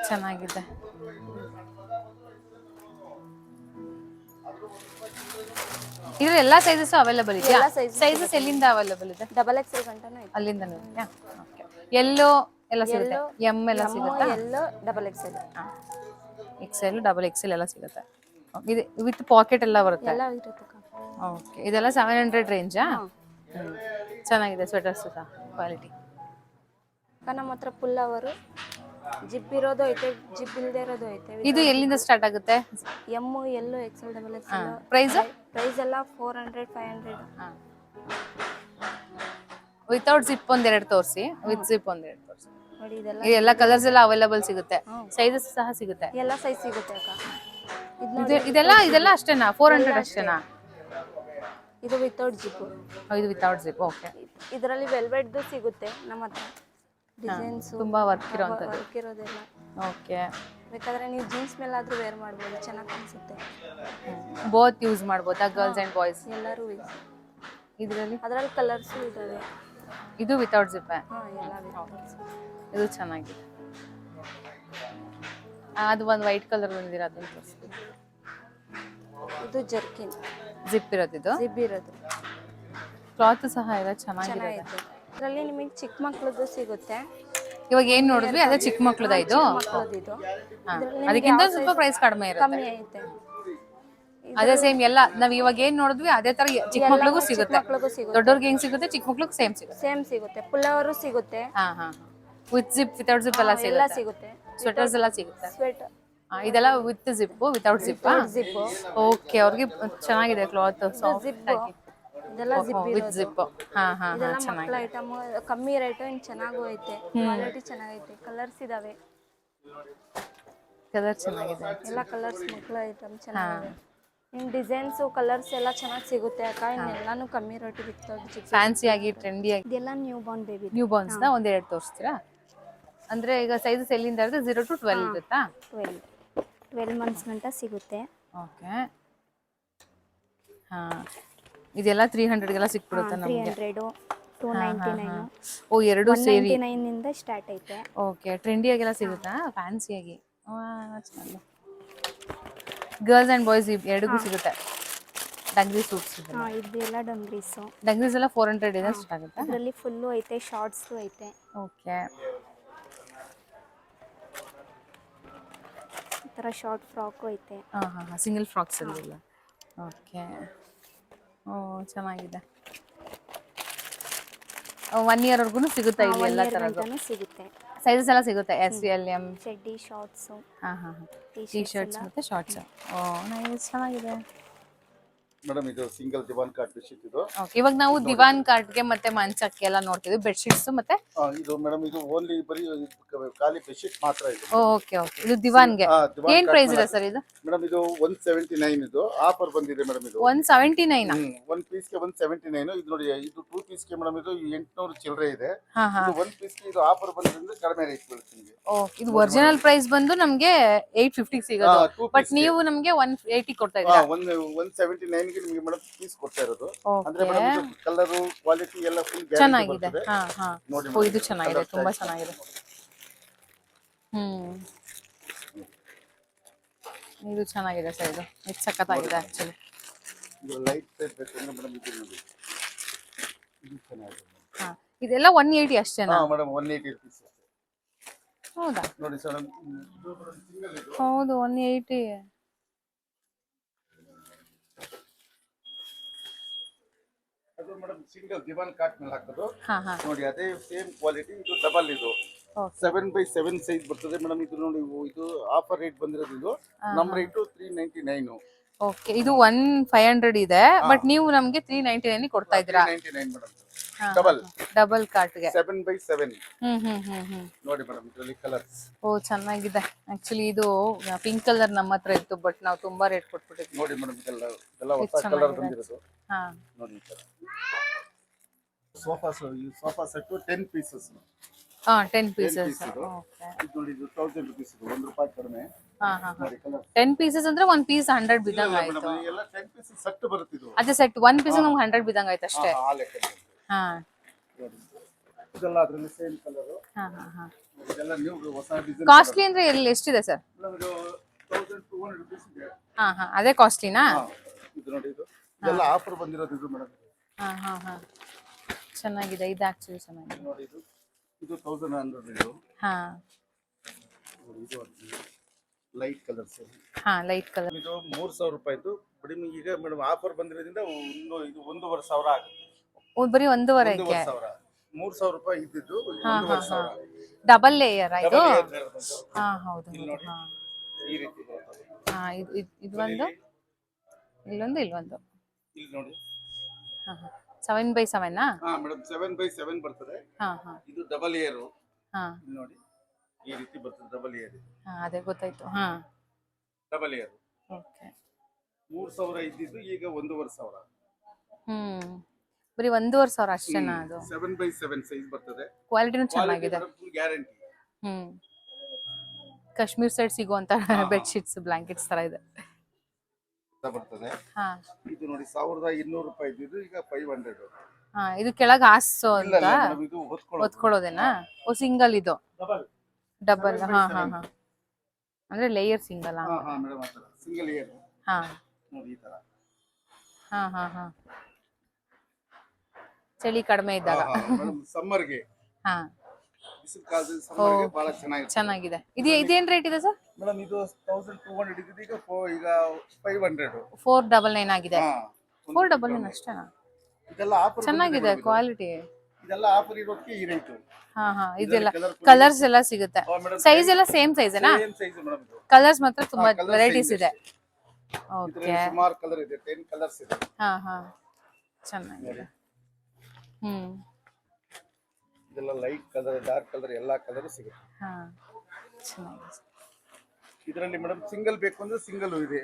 ಚೆನ್ನಾಗಿದೆ. ಇದ್ರಲ್ಲಿ ಎಲ್ಲಾ ಸೈಜಸ್ ಅವೈಲೇಬಲ್ ಇದೆಯಾ? ಸೈಜಸ್ ಎಲ್ಲಿಂದ ಅವೈಲೇಬಲ್ ಇದೆ? XXL ಗಂಟನೂ ಐತೆ. ಅಲ್ಲಿಂದನೂ ಇದೆಯಾ? ಓಕೆ, ಎಲ್ಲೋ ಎಲ್ಲ ಸಿಗುತ್ತೆ? ಎಮ್ ಎಲ್ಲ ಸಿಗುತ್ತಾ? ಎಲ್ಲೋ XXL. XL XXL ಎಲ್ಲ ಸಿಗುತ್ತೆ. ಇದು ವಿತ್ ಪಾಕೆಟ್ ಎಲ್ಲ ಬರುತ್ತೆ? ಎಲ್ಲ ಇರುತ್ತೆ ಅಕ್ಕ. ಓಕೆ, ಇದೆಲ್ಲ 700 ರೇಂಜಾ? ಚೆನ್ನಾಗಿದೆ. ಸ್ವೆಟರ್ಸ್ ಸಹ ಕ್ವಾಲಿಟಿ. ಅಕ್ಕ, ನಮ್ಮ ಹತ್ರ ಪುಲ್ಲವರು ಜಿಪ್ ಇರೋದು ಐತೆ, ಜಿಪ್ ಇಲ್ಲದೆ ಇರೋದು ಐತೆ. ಇದು ಎಲ್ಲಿಂದ ಸ್ಟಾರ್ಟ್ ಆಗುತ್ತೆ? ಎಮ್ ಎಲ್ಲೋ XL XXL. ಪ್ರೈಸ್ ಎಲ್ಲ 400 500. ವಿತೌಟ್ ಜಿಪ್ ಒಂದೆರಡು ತೋರಿಸಿ, ವಿತ್ ಜಿಪ್ ಒಂದೆರಡು ತೋರಿಸಿ. ನೋಡಿ, ಇದೆಲ್ಲ ಇದೆಲ್ಲ ಕಲರ್ಸ್ ಎಲ್ಲ ಅವೈಲೇಬಲ್ ಸಿಗುತ್ತೆ. ಸೈಜಸ್ ಸಹ ಸಿಗುತ್ತೆ. ಎಲ್ಲ ಸೈಜ್ ಸಿಗುತ್ತೆ ಅಕ್ಕ. ಇದೆಲ್ಲ ಅಷ್ಟೇನಾ? 400 ಅಷ್ಟೇನಾ? ಇದು ವಿತೌಟ್ ಜಿಪ್. ಇದು ವಿತೌಟ್ ಜಿಪ್. ಓಕೆ, ಇದರಲ್ಲಿ ವೆಲ್ವೆಟ್ದು ಸಿಗುತ್ತೆ ನಮ್ಮ ಹತ್ರ. ಡಿಸೈನ್ಸ್ ತುಂಬಾ ವರ್ಕ್ ಇರೋಂಥದ್ದು. ವರ್ಕ್ ಇರೋದೆಲ್ಲ. ಓಕೆ, ಬೇಕಾದ್ರೆ ನೀವು ಜೀನ್ಸ್ ಮೇಲಾದ್ರೂ ವೇರ್ ಮಾಡ್ಬೋದು, ಚೆನ್ನಾಗಿ ಕಾಣಿಸುತ್ತೆ. ಬೋತ್ ಯೂಸ್ ಮಾಡ್ಬೋದಾ, ಗರ್ಲ್ಸ್ ಅಂಡ್ ಬಾಯ್ಸ್? ಎಲ್ಲರೂ ಇದರಲ್ಲಿ ಅದರಲ್ಲಿ ಕಲರ್ಸು ಇದಾವೆ. ಇದು ವಿತೌಟ್ ಜಿಪ್. ಎಲ್ಲ ಇದು ಚೆನ್ನಾಗಿದೆ. ಅದು ಒಂದು ವೈಟ್ ಕಲರ್ ಬಂದಿರ ಅದನ್ನ ತೋರಿಸ್ತೀನಿ. ಇದು ಜರ್ಕಿನ್ ಜಿಪ್ ಇರೋದಿದು, ಜಿಬ್ ಇರೋದು ಕ್ಲಾತ್ ಸಹ ಇದೆ, ಚೆನ್ನಾಗಿದೆ. ಚೆನ್ನಾಗಿದೆ. ಇದರಲ್ಲಿ ನಿಮಗೆ ಚಿಕ್ಕ ಮಕ್ಳದ್ದು ಸಿಗುತ್ತೆ. ಇವಾಗ ಏನ್ ನೋಡಿದ್ವಿ ಅದೇ ಚಿಕ್ಕ ಮಕ್ಳದ ಇದು. ಮಕ್ಳದ್ದು ಇದು ಹಾ, ಇದ್ರಲ್ಲಿ ಅದಕ್ಕಿಂತ ಯಾವ ಸ್ವಲ್ಪ size ಪ್ರೈಸ್ ಕಡಿಮೆ ಇರುತ್ತೆ. ಕಮ್ಮಿ ಐತೆ. ಅದೇ ಸೇಮ್ ಎಲ್ಲ ನಾವ್ ಇವಾಗ ಏನ್ ನೋಡಿದ್ವಿ ಅದೇ ತರ ಚಿಕ್ಕ ಮಕ್ಳಿಗೂ ಸಿಗುತ್ತೆ. ಮಕ್ಳಿಗೂ ಸಿಗುತ್ತೆ, ದೊಡ್ಡವ್ರಿಗೆ ಹೆಂಗ್ ಸಿಗುತ್ತೆ ಚಿಕ್ಕ ಮಕ್ಳಿಗೂ ಸೇಮ್ ಸಿಗುತ್ತೆ. ಸೇಮ್ ಸಿಗುತ್ತೆ. ಪುಲ್ಲವರು ಸಿಗುತ್ತೆ, ಹಾ ಹಾ, ವಿತ್ ಜಿಪ್ ವಿತೌಟ್ ಜಿಪ್ ಎಲ್ಲ ಎಲ್ಲ ಸಿಗುತ್ತೆ. ಸಿಗುತ್ತೆ. ಸ್ವೆಟರ್ಸ್ ಎಲ್ಲ ಸಿಗುತ್ತೆ. ಸ್ವೆಟರ್ ಇದೆಲ್ಲ with zip without zip. Zip, okay, ಅವ್ರಿಗೆ ಚೆನ್ನಾಗಿದೆ ಕ್ಲಾತ್, ಸಾಫ್ಟ್ ಜಿಪ್ ಆಗಿ ಇದೆಲ್ಲ ಜಿಪ್ ವಿತ್ ಇರೋದು. ಜಿಪ್. ಹಾ ಹಾ, ಇದೆಲ್ಲ ಮಕ್ಕಳ ಚೆನ್ನಾಗಿದೆ. ಐಟಮ್, ಕಮ್ಮಿ ರೇಟು, ಇನ್ನು ಚೆನ್ನಾಗೂ ಐತೆ, ಕ್ವಾಲಿಟಿ ಚೆನ್ನಾಗೈತೆ, ಕಲರ್ಸ್ ಇದಾವೆ, ಕಲರ್ ಚೆನ್ನಾಗಿದೆ. ಎಲ್ಲ ಕಲರ್ಸ್ ಮಕ್ಕಳ ಐಟಮ್ ಚೆನ್ನಾಗಿದೆ. ಇನ್ನು ಡಿಸೈನ್ಸು ಕಲರ್ಸ್ ಎಲ್ಲ ಚೆನ್ನಾಗಿ ಸಿಗುತ್ತೆ ಅಕ್ಕ. ಇನ್ನೆಲ್ಲಾನು ಕಮ್ಮಿ ರೇಟಿಗೆ ಇತ್ತು. ಫ್ಯಾನ್ಸಿ ಆಗಿ ಟ್ರೆಂಡಿ ಆಗಿ. ಇದೆಲ್ಲ new Born baby, new borns ನ ಒಂದೆರಡು ತೋರಿಸ್ತೀರಾ? ಅಂದ್ರೆ ಈಗ ಸೈಜಸ್ ಎಲ್ಲಿಂದ ಇರುತ್ತೆ? 0 to 12 ಇರುತ್ತಾ? 12 ಮಂತ್ಸ್ ಗಂಟ ಸಿಗುತ್ತೆ. ಓಕೆ. ಹಾ, ಇದೆಲ್ಲ 300ಗೆಲ್ಲ ಸಿಕ್ಬಿಡುತ್ತೆ ನಮಗೆ. 300, 299, ಓ, ಎರಡು ಸೇರಿ 199 ಇಂದ ಸ್ಟಾರ್ಟ್ ಐತೆ. ಓಕೆ, ಟ್ರೆಂಡಿ ಆಗೆಲ್ಲ ಸಿಗುತ್ತಾ? ಫ್ಯಾನ್ಸಿ ಆಗಿ ಚೆನ್ನಾಗಿ. ಗರ್ಲ್ಸ್ ಅಂಡ್ ಬಾಯ್ಸ್ ಎರಡಿಗೂ ಸಿಗುತ್ತೆ. ಡಂಗ್ರಿ ಸೂಟ್ಸ್ ಇದೆಲ್ಲ ಡಂಗ್ರೀಸು. ಡಂಗ್ರೀಸ್ ಎಲ್ಲ 400 ಇದೆ ಸ್ಟಾರ್ಟ್ ಆಗುತ್ತೆ. ಇದರಲ್ಲಿ ಫುಲ್ಲು ಐತೆ, ಶಾರ್ಟ್ಸು ಐತೆ. ಓಕೆ, ಈ ಥರ ಶಾರ್ಟ್ ಫ್ರಾಕು ಐತೆ. ಹಾಂ ಹಾಂ ಹಾಂ, ಸಿಂಗಲ್ ಫ್ರಾಕ್ಸ್ ಅಲ್ಲ. ಓಕೆ, ಓ ಚೆನ್ನಾಗಿದೆ. 1 year ವರ್ಗು ಸಿಗುತ್ತಾ ಇಲ್ಲಿ ಎಲ್ಲ ಥರದ್ದು? ಸಿಗುತ್ತೆ. ಸೈಜಸ್ ಎಲ್ಲ ಸಿಗುತ್ತೆ, ಎಸ್ ಎಲ್ ಎಮ್. ಚಡ್ಡಿ, ಶಾರ್ಟ್ಸು, ಹಾಂ ಹಾಂ ಹಾಂ, ಟೀ ಶರ್ಟ್ಸ್ ಮತ್ತು ಶಾರ್ಟ್ಸ್. ಓ ನೈಸ್, ಚೆನ್ನಾಗಿದೆ. ಮೇಡಮ್ ಇದು ಸಿಂಗಲ್ ದಿವಾನ್ ಕಾಟ್ ಬೆಡ್ಶೀಟ್ ಇದು. ಓಕೆ, ಇವಾಗ ನಾವು ದಿವಾನ್ ಕಾಟ್ಗೆ ಮತ್ತೆ ಮಂಚಕ್ಕೆ ಎಲ್ಲ ನೋಡ್ತೀವಿ, ಬೆಡ್ಶೀಟ್ಸ್ ಮತ್ತೆ. ಇದು ಮೇಡಮ್ ಇದು ಓನ್ಲಿ ಬರೀ ಖಾಲಿ ಬೆಡ್ಶೀಟ್ ಮಾತ್ರ ಇದು. ಓಕೆ ಓಕೆ, ಇದು ದಿವಾನ್ಗೆ ಏನ್ ಪ್ರೈಸ್ ಇದೆ ಸರ್ ಇದು? ಮೇಡಮ್ ಇದು 179 ಇದು ಆಫರ್ ಬಂದಿದೆ ಮೇಡಮ್. ಇದು 179. ಒನ್ ಪೀಸ್ ಗೆ 179. ಇದು ನೋಡಿ, ಇದು 2 ಪೀಸ್ ಗೆ ಮೇಡಮ್ ಇದು 800 ಚಿಲ್ಲರೆ ಇದೆ. ಹಾ ಹಾ, ಇದು 1 ಪೀಸ್ ಗೆ ಇದು ಆಫರ್ ಬಂದಿರೋದ್ರಿಂದ ಕಡಿಮೆ ರೇಟ್ ಬೀಳುತ್ತೆ ನಿಮಗೆ. ಓಕೆ, ಇದು ಒರಿಜಿನಲ್ ಪ್ರೈಸ್ ಬಂದು ನಮಗೆ 850 ಸಿಗೋದು, ಬಟ್ ನೀವು ನಮಗೆ 180 ಕೊಡ್ತಾ ಇದ್ದೀರಾ. 179 ಗೆ ನಿಮಗೆ ಮೇಡಮ್ ಪೀಸ್ ಕೊಡ್ತಾ ಇರೋದು. ಅಂದ್ರೆ ಓಕೆ, ಮೇಡಮ್ ಇದು ಕಲರ್ ಕ್ವಾಲಿಟಿ ಎಲ್ಲ ಫುಲ್ ಚೆನ್ನಾಗಿದೆ. ಹಾ ಹಾ, ನೋಡಿ ಓ ಇದು ಚೆನ್ನಾಗಿದೆ, ತುಂಬಾ ಚೆನ್ನಾಗಿದೆ. ಇದು ಚೆನ್ನಾಗಿದೆ ಸರ್, ಇದು ಸಖತ್ತಾಗಿದೆ ಆಕ್ಚುಲಿ. ಇದು ಲೈಟ್ ವೇಟ್ ಬೇಕಂದ್ರೆ ಮೇಡಮ್ ಇದು ನೋಡಿ, ಇದು ಚೆನ್ನಾಗಿದೆ. ಹಾ, ಇದೆಲ್ಲ 180 ಅಷ್ಟೇನಾ? ಹಾ ಮೇಡಮ್ 180 rupees. ಹೌದಾ? ನೋಡಿ ಸರ್, ಹೌದು 180. ಅದು ಮೇಡಮ್ ಸಿಂಗಲ್ ದಿವಾನ್ ಕಾಟ್ ಮೇಲೆ ಹಾಕೋದು. ಹಾ ಹಾ, ನೋಡಿ ಅದೇ ಸೇಮ್ ಕ್ವಾಲಿಟಿ. ಇದು ಡಬಲ್, ಇದು 7x7 ಸೈಜ್ ಬರ್ತದೆ ಮೇಡಮ್. ಇದು ನೋಡಿ, ಇದು ಆಫರ್ ರೇಟ್ ಬಂದಿರೋದು. ಇದು ನಮ್ಮ ರೇಟು 399. ಓಕೆ, ಇದು 1500 ಇದೆ, ಬಟ್ ನೀವು ನಮಗೆ 399 ಕೊಡ್ತಾ ಇದ್ದೀರಾ? 399 ಮೇಡಮ್. ಡಬಲ್ ಡಬಲ್ ಕಾರ್ಟ್ಗೆ 7x7. ಹ್ಮ್. ನೋಡಿ ಮೇಡಮ್ ಇದರಲ್ಲಿ ಕಲರ್ಸ್. ಓ ಚೆನ್ನಾಗಿದೆ. ಆಕ್ಚುಲಿ ಇದು ಪಿಂಕ್ ಕಲರ್ ನಮ್ಮ ಹತ್ರ ಇತ್ತು, ಬಟ್ ನಾವು ತುಂಬಾ ರೇಟ್ ಕೊಟ್ಬಿಟ್ಟಿದ್ವಿ. ನೋಡಿ ಮೇಡಮ್ ಇದೆಲ್ಲ ಹೊಸ ಕಲರ್ ಬಂದಿರೋದು. ಹಾ, ನೋಡಿ ಈ ತರ ಸೋಫಾ ಸೆಟ್ 10 ಪೀಸಸ್. ಹಾ 10 ಪೀಸಸ್. ಇದು. ಓಕೆ, ಇದು ನೋಡಿ, ಇದು 1000 rupees. ಇದು 1 ರೂಪಾಯಿ ಕಡಿಮೆ. ಹಾ ಹಾ, ನೋಡಿ ಕಲರ್ 10 ಪೀಸಸ್ ಅಂದ್ರೆ 1 ಪೀಸ್ 100 ಬಿದ್ದಂಗ ಆಯ್ತು. ಮೇಡಮ್ ಎಲ್ಲ 10 ಪೀಸಸ್ ಸೆಟ್ ಬರುತ್ತೆ ಇದು. ಅದೇ ಸೆಟ್ 1 ಪೀಸ್ ನಮ್ಗೆ 100 ಬಿದ್ದಂಗ ಆಯ್ತು ಅಷ್ಟೇ. ಆ ಲೆಕ್ಕ. ಹಾ ನೋಡಿ ಇದೆಲ್ಲ ಅದರಲ್ಲಿ ಸೇಮ್ ಕಲರ್. ಹಾ ಹಾ ಹಾ, ಇದೆಲ್ಲ ನ್ಯೂ ಹೊಸ ಡಿಸೈನ್. ಕಾಸ್ಟ್ಲಿ ಅಂದ್ರೆ ಎಷ್ಟಿದೆ ಸರ್? ಇದು 1200 rupees ಇದೆ. ಹಾ ಹಾ, ಅದೇ ಕಾಸ್ಟ್ಲಿನಾ? ಇದು ನೋಡಿ, ಇದೆಲ್ಲ ಆಫರ್ ಬಂದಿರೋದು ಇದು ಮೇಡಮ್. ಹಾ ಹಾ ಹಾ, ಚೆನ್ನಾಗಿದೆ. ಇದು ಆಕ್ಚುಲಿ ಚೆನ್ನಾಗಿದೆ. ನೋಡಿ ಇದು 1100 ಇದು. ಹಾ ನೋಡಿ ಇದು ಲೈಟ್ ಕಲರ್ಸ್. ಹಾ, ಲೈಟ್ ಕಲರ್. ಇದು 3000 ರೂಪಾಯಿದು. ಬಟ್ ನಿಮಗೆ ಈಗ ಮೇಡಮ್ ಆಫರ್ ಬಂದಿರೋದ್ರಿಂದ ಇದು 1,500 ಆಗುತ್ತೆ. ಬರೀ 1,500ಕ್ಕೆ 1,500. 3000 ರೂಪಾಯಿ ಇದ್ದಿದ್ದು 1,500. ಡಬಲ್ ಲೇಯರ್ ಇದು? ಹಾ ಹೌದು. ಇಲ್ಲಿ ನೋಡಿ, ಹಾ ಈ ರೀತಿ ಬರುತ್ತೆ. ಹಾ, ಇದು ಒಂದು, ಇಲ್ಲೊಂದು. ಇಲ್ಲಿ ನೋಡಿ. ಹಾ ಹಾ, 7x7 ನಾ? ಹಾ ಮೇಡಮ್ 7x7 ಬರ್ತದೆ. ಹಾ ಹಾ ಇದು ಡಬಲ್ ಏರ್. ಹಾ, ಇಲ್ಲಿ ನೋಡಿ ಈ ರೀತಿ ಬರ್ತದೆ ಡಬಲ್ ಏರ್. ಹಾ ಅದೇ ಗೊತ್ತಾಯ್ತು. ಹಾ, ಡಬಲ್ ಏರ್. ಓಕೆ. 3000 ಇದ್ದಿದ್ದು ಈಗ 1,500. ಬರೀ 1,500 ಅಷ್ಟೇನಾ? ಅದು 7x7 ಸೈಜ್ ಬರ್ತದೆ. ಕ್ವಾಲಿಟಿನೂ ಚೆನ್ನಾಗಿದೆ. Full guarantee. ಕಾಶ್ಮೀರ್ ಸೈಡ್ ಸಿಗುವಂತ ಬೆಡ್ಶೀಟ್ಸ್, ಬ್ಲಾಂಕೆಟ್ಸ್ ತರ ಇದೆ. ಬರ್ತದೆ. ಹಾ, ಇದು ನೋಡಿ 1200 ರೂಪಾಯಿ ಇದ್ದಿದ್ದು ಈಗ 500. ಹಾ, ಇದು ಕೆಳಗೆ ಹಾಸೋ ಇಲ್ಲ ಅಂತ ಮೇಡಮ್, ಇದು ಹೊತ್ಕೊಳ್ಳೋದು. ಹೊತ್ಕೊಳ್ಳೋದೇನಾ? ಓ ಸಿಂಗಲ್ ಇದು ಡಬಲ್. ಡಬಲ್. ಹಾ ಹಾ ಹಾ, ಅಂದ್ರೆ ಲೇಯರ್ ಸಿಂಗಲ್. ಹಾ ಹಾ ಮೇಡಮ್ ಆ ಥರ ಸಿಂಗಲ್ ಇಯರ್ ಹಾ ನೋಡಿ ಈ ತರ. ಹಾ ಹಾ ಹಾ ಚಳಿ ಕಡಿಮೆ ಇದ್ದಾಗ. ಮೇಡಮ್ ಸಮ್ಮರ್ಗೆ ಹಾ ಬಿಸಿಲು ಕಾಲದಲ್ಲಿ ಸಮ್ಮರ್ಗೆ ಬಹಳ ಚೆನ್ನಾಗಿದೆ. ಇದೇನ್ ರೇಟ್ ಇದೆ ಸರ್? ಮೇಡಮ್ ಇದು 1200 ಇದೆ, ಈಗ 500. 499 ಆಗಿದೆ. ಹಾ 499 ಅಷ್ಟೇನಾ? ಇದೆಲ್ಲ ಆಫರ್ ಚೆನ್ನಾಗಿದೆ ಕ್ವಾಲಿಟಿ. ಇದೆಲ್ಲ ಆಫರ್ ಇರೋದಕ್ಕೆ ಈ ರೇಟ್. ಹಾ ಹಾ ಇದೆಲ್ಲ ಕಲರ್ಸ್ ಎಲ್ಲ ಸಿಗುತ್ತೆ. ಸೈಜ್ ಎಲ್ಲ ಸೇಮ್ ಸೈಜೇನಾ? ಸೇಮ್ ಸೈಜ್ ಮೇಡಮ್ ಇದು. ಕಲರ್ಸ್ ಮಾತ್ರ ತುಂಬಾ ವೆರೈಟೀಸ್ ಇದೆ. ಓಕೆ ಇದರಲ್ಲಿ ಸುಮಾರು ಕಲರ್ ಇದೆ, 10 ಕಲರ್ಸ್ ಇದೆ. ಹಾ ಹಾ ಚೆನ್ನಾಗಿದೆ. ಇದೆಲ್ಲ ಲೈಟ್ ಕಲರ್, ಡಾರ್ಕ್ ಕಲರ್, ಎಲ್ಲಾ ಕಲರ್ ಸಿಗುತ್ತೆ. ಹಾ ಚೆನ್ನಾಗಿದೆ. ಇದರಲ್ಲಿ ಮೇಡಮ್ ಸಿಂಗಲ್ ಬೇಕು ಅಂದ್ರೆ ಸಿಂಗಲ್ ಇದೆ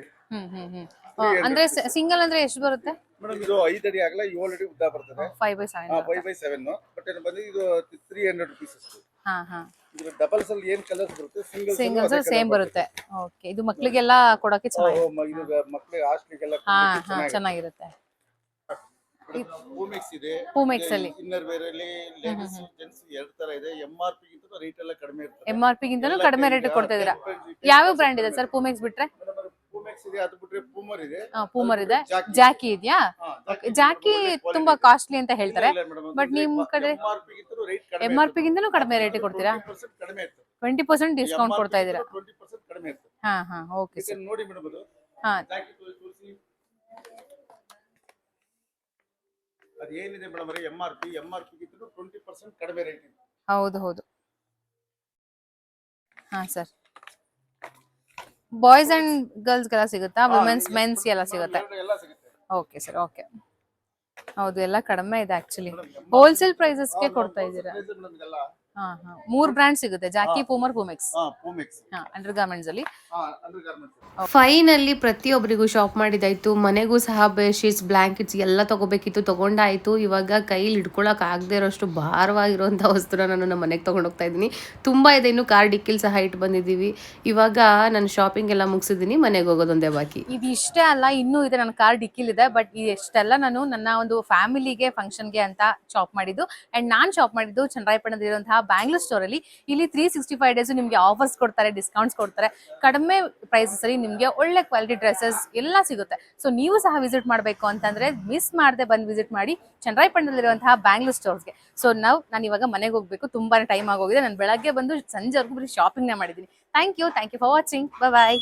ಅಂದ್ರೆ ಸಿಂಗಲ್ ಅಂದ್ರೆ ಎಷ್ಟು ಬರುತ್ತೆ ಮೇಡಮ್? ಇದು 5 ಅಡಿ ಆಗಲ್ಲ, 7 ಅಡಿ ಉದ್ದ ಬರ್ತದೆ. 5/7. 5/7. ಬಟ್ ಇದು ಬಂದು ಇದು 300 rupees ಅಷ್ಟು. ಹಾ ಹಾ ಇದು ಡಬಲ್ಸ್ ಅಲ್ಲಿ ಏನ್ ಕಲರ್ಸ್ ಬರುತ್ತೆ, ಸಿಂಗಲ್ಸ್ ಸೇಮ್ ಬರುತ್ತೆ. ಓಕೆ ಇದು ಮಕ್ಕಳಿಗೆಲ್ಲ ಕೊಡಕ್ಕೆ ಚೆನ್ನಾಗಿದೆ. ಇದು ಮಕ್ಕಳಿಗೆ ಹಾಸ್ಟೆಲ್ಗೆಲ್ಲ ಹಾ ಹಾ ಚೆನ್ನಾಗಿರುತ್ತೆ. ಪೂಮೆಕ್ಸ್ ಇದೆ. ಪೂಮೆಕ್ಸ್ ಅಲ್ಲಿ ಇನ್ನರ್ ವೇರ್ ಅಲ್ಲಿ ಲೇಡೀಸ್ ಜೆಂಟ್ಸ್ ಎರಡು ತರ ಇದೆ. MRP ಗಿಂತ ರೇಟ್ ಎಲ್ಲ ಕಡಿಮೆ ಇರುತ್ತೆ. MRP ಗಿಂತನೂ ಕಡಿಮೆ ರೇಟ್ ಕೊಡ್ತಾ ಇದೀರಾ? ಯಾವ ಬ್ರ್ಯಾಂಡ್ ಇದೆ ಸರ್ ಪೂಮೆಕ್ಸ್ ಬಿಟ್ರೆ? ಪೂಮೆಕ್ಸ್ ಇದೆ, ಅದು ಬಿಟ್ರೆ ಪೂಮರ್ ಇದೆ. ಪೂಮರ್ ಇದೆ, ಜಾಕಿ ಇದೆಯಾ? ಜಾಕಿ ತುಂಬಾ ಕಾಸ್ಟ್ಲಿ ಅಂತ ಹೇಳ್ತಾರೆ, ಬಟ್ ನಿಮ್ ಕಡೆ MRP ಗಿಂತನೂ ಕಡಿಮೆ ರೇಟ್ ಕೊಡ್ತೀರಾ? 20% ಡಿಸ್ಕೌಂಟ್ ಕೊಡ್ತಾ ಇದೀರಾ? 20% ಕಡಿಮೆ ಇರುತ್ತೆ. ಹಾ ಹಾ ಓಕೆ ಸರ್. ನೋಡಿ ಮೇಡಮ್ ಅದು ಹಾ ಅದು ಏನಿದೆ ಮೇಡಮ್ MRP ಗಿಂತ 20% ಕಡಿಮೆ ರೇಟ್ ಇದೆ. ಹೌದು ಹೌದು. ಹಾ ಸರ್ ಬಾಯ್ಸ್ ಅಂಡ್ ಗರ್ಲ್ಸ್ ಎಲ್ಲ ಸಿಗುತ್ತಾ? ವುಮೆನ್ಸ್ ಮೆನ್ಸ್ ಎಲ್ಲ ಸಿಗುತ್ತೆ? ಎಲ್ಲ ಸಿಗುತ್ತೆ. Okay sir okay. ಹೌದು ಎಲ್ಲ ಕಡಿಮೆ ಇದೆ ಆಕ್ಚುಲಿ. ಹೋಲ್ಸೇಲ್ ಪ್ರೈಸಸ್ಗೆ ಕೊಡ್ತಾ ಇದ್ದೀರಾ? ಮೇಡಮ್ ಇದೆಲ್ಲ ಹಾ ಹಾ 3 ಬ್ರ್ಯಾಂಡ್ ಸಿಗುತ್ತೆ, ಜಾಕಿ, ಪೂಮರ್, ಪೂಮೆಕ್ಸ್. ಪೂಮೆಕ್ಸ್ ಅಂಡರ್ ಗಾರ್ಮೆಂಟ್ಸ್ ಅಲ್ಲಿ. Under garments. ಫೈನಲ್ಲಿ ಪ್ರತಿಯೊಬ್ಬರಿಗೂ ಶಾಪ್ ಮಾಡಿದಾಯ್ತು. ಮನೆಗೂ ಸಹ ಬೆಡ್ಶೀಟ್ಸ್, ಬ್ಲ್ಯಾಂಕೆಟ್ಸ್ ಎಲ್ಲ ತಗೋಬೇಕಿತ್ತು, ತಗೊಂಡಾಯ್ತು. ಇವಾಗ ಕೈಲಿ ಹಿಡ್ಕೊಳಕ್ ಆಗದೆ ಇರೋಷ್ಟು ಭಾರವಾಗಿರುವಂಥ ವಸ್ತುನ ನಾನು ನಮ್ಮ ಮನೆಗೆ ತೊಗೊಂಡೋಗ್ತಾ ಇದ್ದೀನಿ. ತುಂಬ ಇದೆ, ಇನ್ನು ಕಾರ್ ಡಿಕ್ಕಿಲ್ ಸಹ ಇಟ್ಟು ಬಂದಿದ್ದೀವಿ. ಇವಾಗ ನಾನು ಶಾಪಿಂಗ್ ಎಲ್ಲ ಮುಗಿಸಿದ್ದೀನಿ, ಮನೆಗೆ ಹೋಗೋದೊಂದೇ ಬಾಕಿ. ಇದು ಇಷ್ಟೇ ಅಲ್ಲ, ಇನ್ನೂ ಇದೆ, ನನ್ನ ಕಾರ್ ಡಿಕ್ಕಿಲ್ ಇದೆ. ಬಟ್ ಇಷ್ಟೆಲ್ಲ ನಾನು ನನ್ನ ಒಂದು ಫ್ಯಾಮಿಲಿಗೆ ಫಂಕ್ಷನ್ಗೆ ಅಂತ ಶಾಪ್ ಮಾಡಿದ್ದು. ಅಂಡ್ ನಾನು ಶಾಪ್ ಮಾಡಿದ್ದು ಚನ್ನರಾಯಪಟ್ಟಣದಲ್ಲಿರುವಂತಹ ಬ್ಯಾಂಗ್ಳೂರ್ ಸ್ಟೋರ್ ಅಲ್ಲಿ. ಇಲ್ಲಿ 365 ಡೇಸ್ ನಿಮಗೆ ಆಫರ್ಸ್ ಕೊಡ್ತಾರೆ, ಡಿಸ್ಕೌಂಟ್ಸ್ ಕೊಡ್ತಾರೆ. ಕಡಿಮೆ ಪ್ರೈಸಸ್ ಅಲ್ಲಿ ನಿಮಗೆ ಒಳ್ಳೆ ಕ್ವಾಲಿಟಿ ಡ್ರೆಸ್ಸಸ್ ಎಲ್ಲ ಸಿಗುತ್ತೆ. ಸೊ ನೀವು ಸಹ ವಿಸಿಟ್ ಮಾಡಬೇಕು ಅಂತಂದ್ರೆ ಮಿಸ್ ಮಾಡದೆ ಬಂದು ವಿಸಿಟ್ ಮಾಡಿ ಚನ್ನರಾಯಪಟ್ಟಣದಲ್ಲಿರುವಂತಹ ಬ್ಯಾಂಗ್ಳೂರ್ ಸ್ಟೋರ್ಸ್ಗೆ. ಸೊ ನಾನು ಇವಾಗ ಮನೆಗೆ ಹೋಗ್ಬೇಕು, ತುಂಬಾನೇ ಟೈಮ್ ಆಗೋಗಿದೆ. ನಾನು ಬೆಳಗ್ಗೆ ಬಂದು ಸಂಜೆವರೆಗೂ ಬರೀ ಶಾಪಿಂಗ್ನೇ ಮಾಡಿದ್ದೀನಿ. Thank you for watching. Bye.